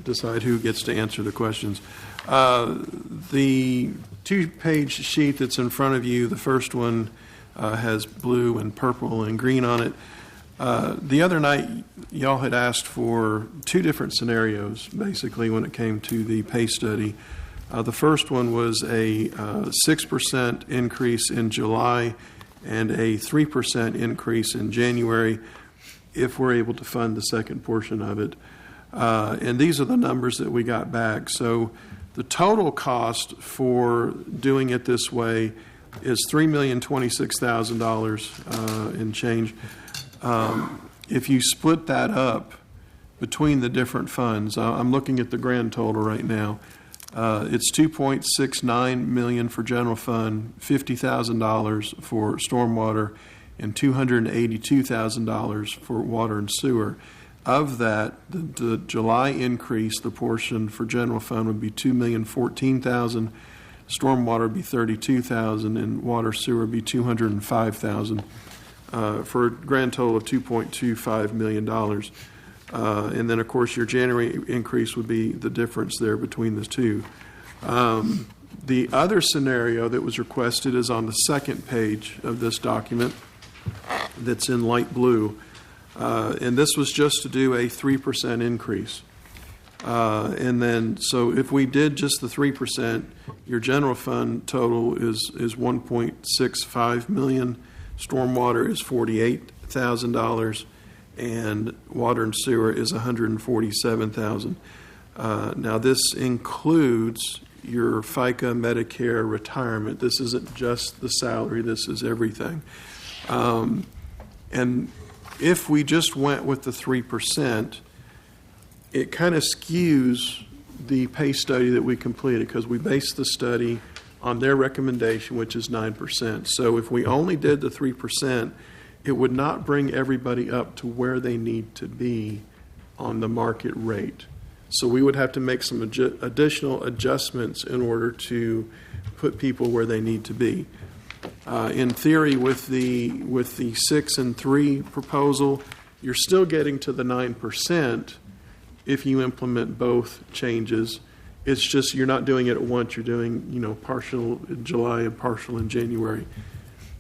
decide who gets to answer the questions. The 2-page sheet that's in front of you, the first one has blue and purple and green on it. The other night, y'all had asked for 2 different scenarios, basically, when it came to the pay study. The first one was a 6% increase in July and a 3% increase in January if we're able to fund the second portion of it. And these are the numbers that we got back. So the total cost for doing it this way is $3,026,000 in change. If you split that up between the different funds, I'm looking at the grand total right now. It's $2.69 million for general fund, $50,000 for stormwater, and $282,000 for water and sewer. Of that, the July increase, the portion for general fund would be $2,014,000, stormwater would be $32,000, and water sewer would be $205,000. For a grand total of $2.25 million. And then, of course, your January increase would be the difference there between the two. The other scenario that was requested is on the second page of this document that's in light blue. And this was just to do a 3% increase. And then, so if we did just the 3%, your general fund total is $1.65 million. Stormwater is $48,000, and water and sewer is $147,000. Now, this includes your FICA, Medicare, retirement. This isn't just the salary. This is everything. And if we just went with the 3%, it kind of skews the pay study that we completed because we based the study on their recommendation, which is 9%. So if we only did the 3%, it would not bring everybody up to where they need to be on the market rate. So we would have to make some additional adjustments in order to put people where they need to be. In theory, with the 6 and 3 proposal, you're still getting to the 9% if you implement both changes. It's just you're not doing it at once. You're doing, partial in July and partial in January.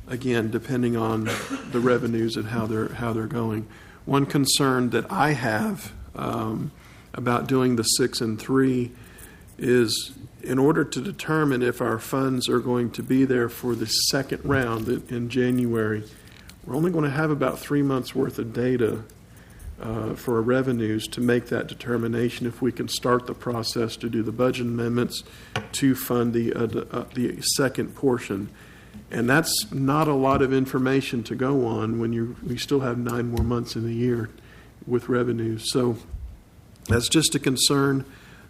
Again, depending on the revenues and how they're going. One concern that I have about doing the 6 and 3 is in order to determine if our funds are going to be there for the second round in January, we're only going to have about 3 months worth of data for our revenues to make that determination if we can start the process to do the budget amendments to fund the second portion. And that's not a lot of information to go on when we still have 9 more months in the year with revenues. So that's just a concern.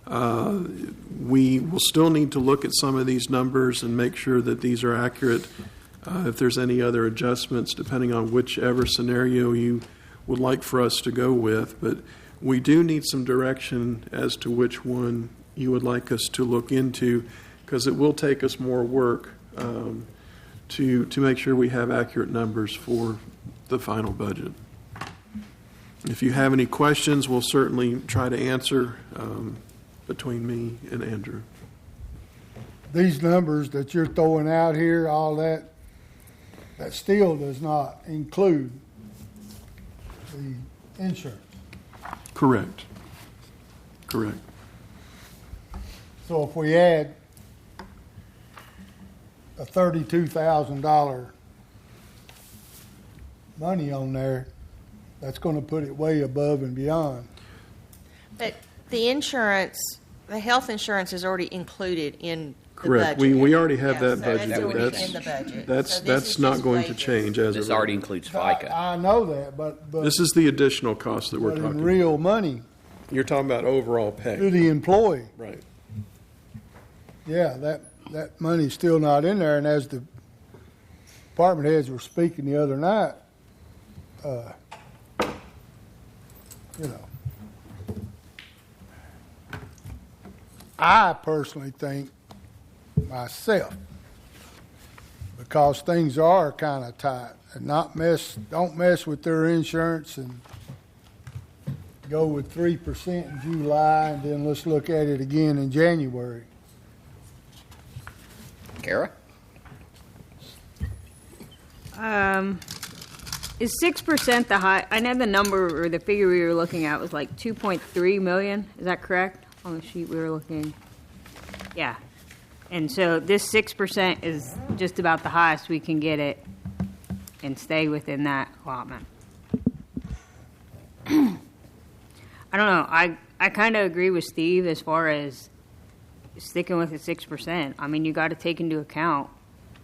We will still need to look at some of these numbers and make sure that these are accurate. If there's any other adjustments, depending on whichever scenario you would like for us to go with. But we do need some direction as to which one you would like us to look into, because it will take us more work to make sure we have accurate numbers for the final budget. If you have any questions, we'll certainly try to answer between me and Andrew. These numbers that you're throwing out here, all that still does not include the insurance. Correct. So if we add a $32,000 money on there, that's going to put it way above and beyond. But the insurance, the health insurance is already included in the Correct. budget. We already have Yeah, that so budgeted. That's already in the budget. That's So this is not just going to wages. change as This of already right. includes FICA. I know that, but This is the additional cost that we're but in talking real money You're talking about overall to pay. the employee, Right. yeah, that money's still not in there. And as the department heads were speaking the other night, you know, I personally think myself, because things are kind of tight, and don't mess with their insurance and go with 3% in July, and then let's look at it again in January. Kara? Is 6% the high? I know the number or the figure we were looking at was like 2.3 million. Is that correct on the sheet we were looking? Yeah. And so this 6% is just about the highest we can get it and stay within that allotment. I don't know. I kind of agree with Steve as far as sticking with the 6%. I mean, you got to take into account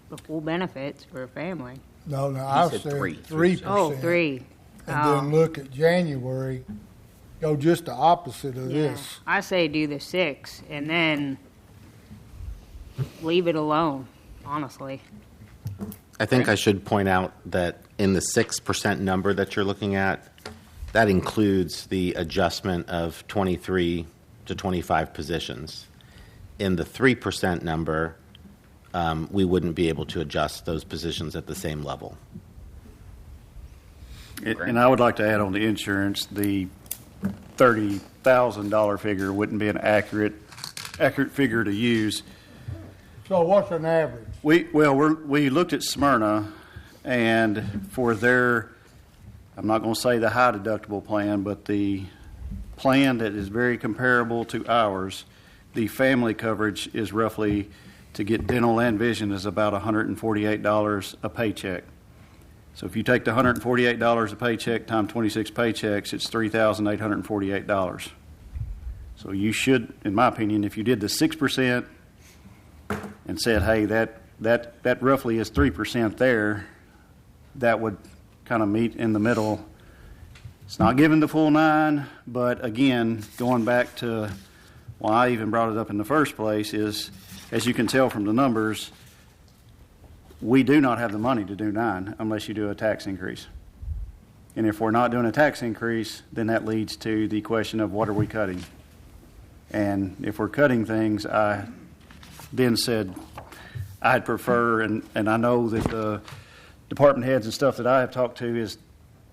the full benefits for a family. No, I said said 3. 3%. Oh, 3. And then look at January, go just the opposite of Yeah. this. I say do the 6 and then leave it alone, honestly. I think I should point out that in the 6% number that you're looking at, that includes the adjustment of 23 to 25 positions. In the 3% number, we wouldn't be able to adjust those positions at the same level. And I would like to add on the insurance, the $30,000 figure wouldn't be an accurate figure to use. So what's an average? We looked at Smyrna, and for their, I'm not going to say the high deductible plan, but the plan that is very comparable to ours, the family coverage is roughly, to get dental and vision, is about $148 a paycheck. So if you take the $148 a paycheck times 26 paychecks, it's $3,848. So you should, in my opinion, if you did the 6% and said, hey, that roughly is 3% there, that would kind of meet in the middle. It's not giving the full 9, but again, going back to why I even brought it up in the first place is, as you can tell from the numbers, we do not have the money to do 9 unless you do a tax increase. And if we're not doing a tax increase, then that leads to the question of what are we cutting? And if we're cutting things, I then said I'd prefer, and I know that the department heads and stuff that I have talked to is,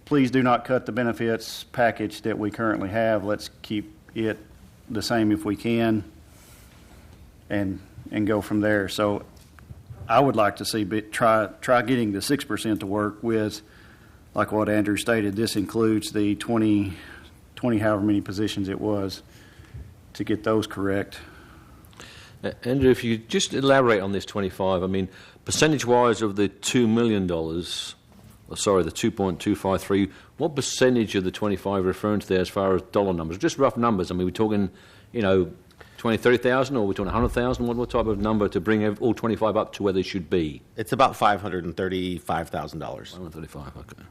please do not cut the benefits package that we currently have. Let's keep it the same if we can, and go from there. So I would like to see try getting the 6% to work with, like what Andrew stated. This includes the 20 however many positions it was, to get those correct. Andrew, if you just elaborate on this 25, I mean, percentage-wise of the $2 million, the 2.253, what percentage of the 25 referring to there as far as dollar numbers? Just rough numbers. I mean, we're talking, 20, 30,000, or we're talking 100,000? What type of number to bring all 25 up to where they should be? It's about $535,000. $535, okay.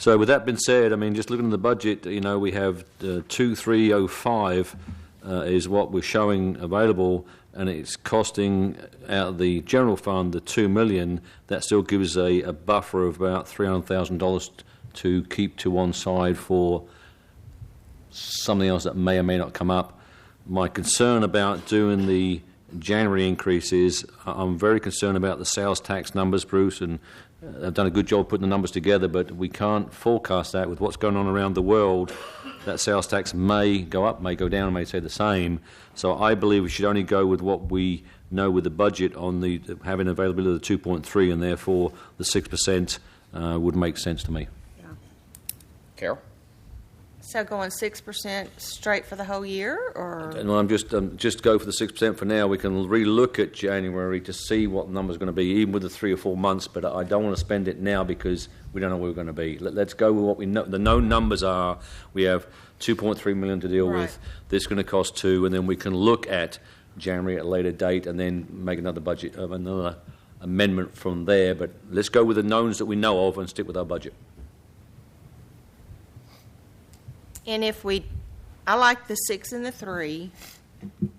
So with that being said, I mean, just looking at the budget, we have 2305 is what we're showing available, and it's costing out of the general fund the $2 million. That still gives a buffer of about $300,000 to keep to one side for something else that may or may not come up. My concern about doing the January increases, I'm very concerned about the sales tax numbers, Bruce, and I've done a good job putting the numbers together, but we can't forecast that with what's going on around the world. That sales tax may go up, may go down, may stay the same. So I believe we should only go with what we know with the budget on the having availability of the 2.3, and therefore the 6% would make sense to me. Carol? So going 6% straight for the whole year, or? No, I'm just go for the 6% for now. We can relook at January to see what the number's going to be, even with the 3 or 4 months. But I don't want to spend it now because we don't know where we're going to be. Let's go with what we know. The known numbers are we have 2.3 million to deal with. This is going to cost 2, and then we can look at January at a later date and then make another budget of another amendment from there. But let's go with the knowns that we know of and stick with our budget. And I like the 6 and the 3,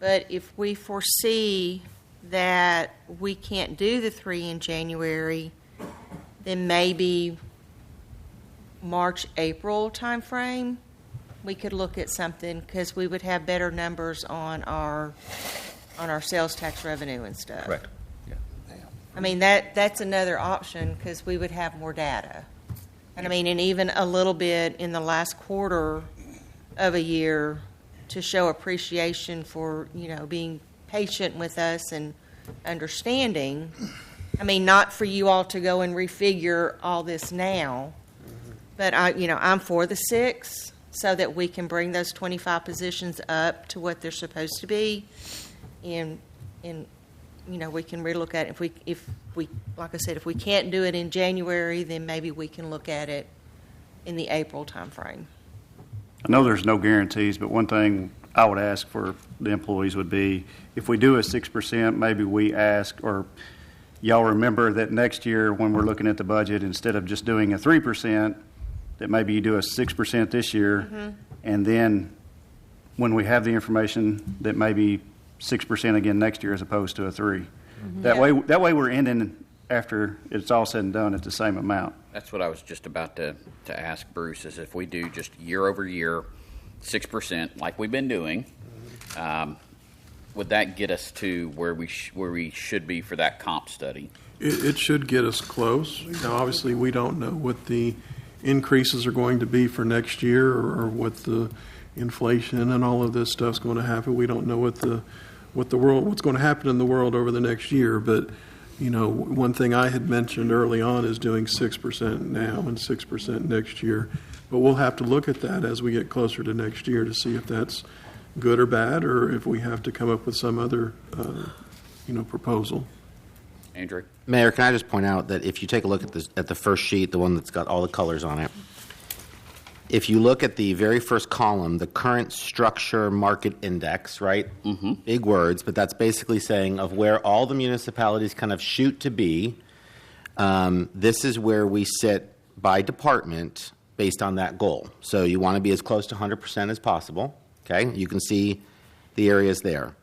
but if we foresee that we can't do the 3 in January, then maybe March, April timeframe, we could look at something because we would have better numbers on our sales tax revenue and stuff. Correct. Yeah. I mean, that's another option because we would have more data. And I mean, and even a little bit in the last quarter of a year to show appreciation for, being patient with us and understanding. I mean, not for you all to go and refigure all this now, but I'm for the 6 so that we can bring those 25 positions up to what they're supposed to be, and we can relook at it. If we like I said, if we can't do it in January, then maybe we can look at it in the April timeframe. I know there's no guarantees, but one thing I would ask for the employees would be, if we do a 6%, maybe we ask, or y'all remember that next year when we're looking at the budget, instead of just doing a 3%, that maybe you do a 6% this year, and then when we have the information, that maybe 6% again next year as opposed to a 3. That way we're ending after it's all said and done at the same amount. That's what I was just about to ask Bruce, is if we do just year over year 6% like we've been doing, would that get us to where we should be for that comp study? It should get us close. Now, obviously, we don't know what the increases are going to be for next year, or what the inflation and all of this stuff's going to happen. We don't know what's going to happen in the world over the next year. But one thing I had mentioned early on is doing 6% now and 6% next year. But we'll have to look at that as we get closer to next year to see if that's good or bad, or if we have to come up with some other, proposal. Andrew? Mayor, can I just point out that if you take a look at the first sheet, the one that's got all the colors on it, if you look at the very first column, the current structure market index, right? Big words, but that's basically saying of where all the municipalities kind of shoot to be, this is where we sit by department based on that goal. So you want to be as close to 100% as possible, okay? You can see the areas there.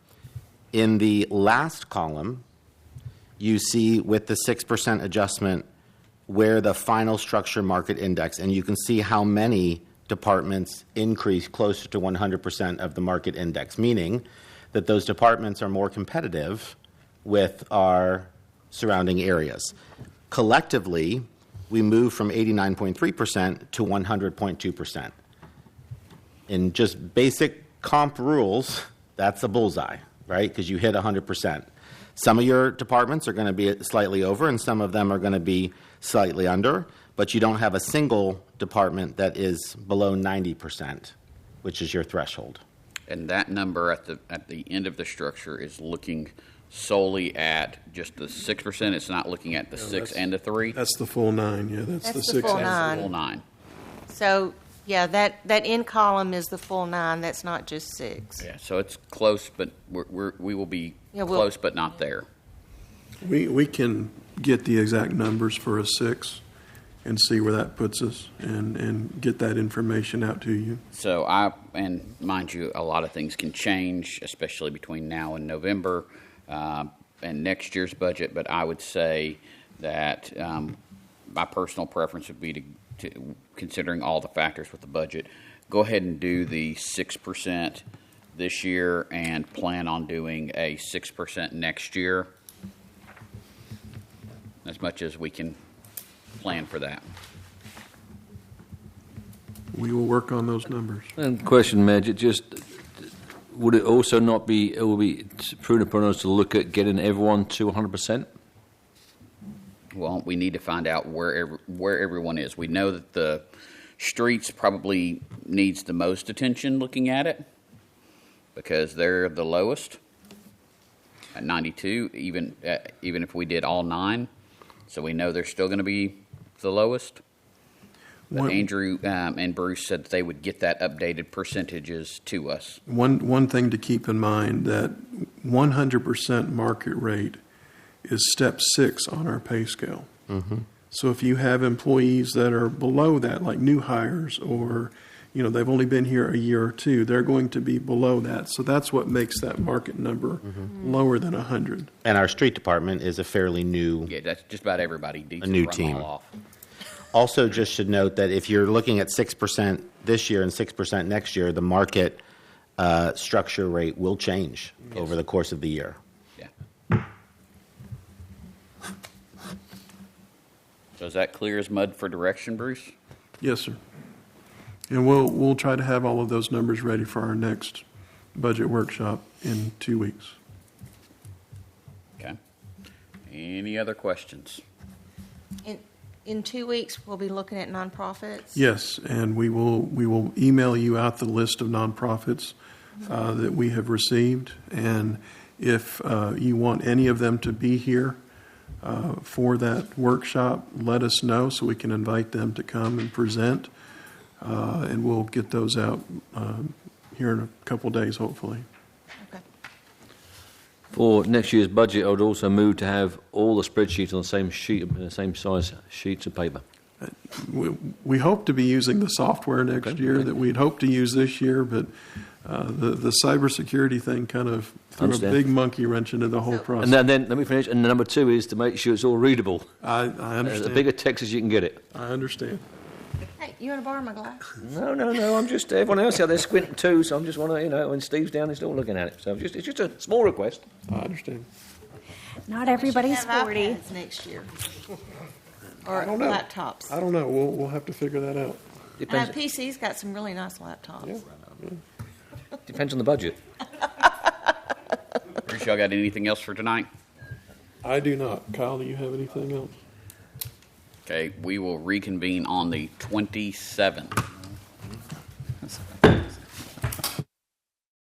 In the last column, you see with the 6% adjustment where the final structure market index, and you can see how many departments increase closer to 100% of the market index, meaning that those departments are more competitive with our surrounding areas. Collectively, we move from 89.3% to 100.2%. In just basic comp rules, that's a bullseye, right? Because you hit 100%. Some of your departments are going to be slightly over, and some of them are going to be slightly under, but you don't have a single department that is below 90%, which is your threshold. And that number at the end of the structure is looking solely at just the 6%. It's not looking at the 6 and the 3. That's the full 9. Yeah, that's the 6. Full and 9. Full 9. So yeah, that end column is the full 9. That's not just 6. Yeah, so it's close, but we will be close, but not there. We can get the exact numbers for a 6 and see where that puts us and get that information out to you. So and mind you, a lot of things can change, especially between now and November and next year's budget, but I would say that my personal preference would be to, considering all the factors with the budget, go ahead and do the 6% this year and plan on doing a 6% next year, as much as we can plan for that. We will work on those numbers. And question, Madge, would it also not be, it will be prudent upon us to look at getting everyone to 100%? Well, we need to find out where everyone is. We know that the streets probably needs the most attention looking at it because they're the lowest at 92, even if we did all 9. So we know they're still going to be the lowest. But Andrew and Bruce said that they would get that updated percentages to us. One thing to keep in mind, that 100% market rate is step 6 on our pay scale. Mm-hmm. So if you have employees that are below that, like new hires, or they've only been here a year or two, they're going to be below that. So that's what makes that market number lower than 100. And our street department is a fairly new, Yeah, that's just about everybody. a new team. Also, just should note that if you're looking at 6% this year and 6% next year, the market structure rate will change over the course of the year. Yeah. So is that clear as mud for direction, Bruce? Yes, sir. And we'll try to have all of those numbers ready for our next budget workshop in 2 weeks. Okay. Any other questions? In 2 weeks, we'll be looking at nonprofits. Yes, and we will email you out the list of nonprofits that we have received, and if you want any of them to be here for that workshop, let us know so we can invite them to come and present, and we'll get those out here in a couple days, hopefully. For next year's budget, I would also move to have all the spreadsheets on the same sheet, same size sheets of paper. We hope to be using the software next year that we'd hoped to use this year, but the cybersecurity thing kind of threw a big monkey wrench into the whole process. And then let me finish. And number 2 is to make sure it's all readable. I understand. The bigger text as you can get it. I understand. Hey, you want to borrow my glass? No. I'm just everyone else out there squinting too. So I'm just want to, when Steve's down, they're still looking at it. So it's just a small request. I understand. Not everybody's We should have 40. iPads next year. Or I don't know. laptops. I don't know. We'll have to figure that out. PC's got some really nice laptops. Depends on the budget. Bruce, y'all got anything else for tonight? I do not. Kyle, do you have anything else? Okay, we will reconvene on the 27th.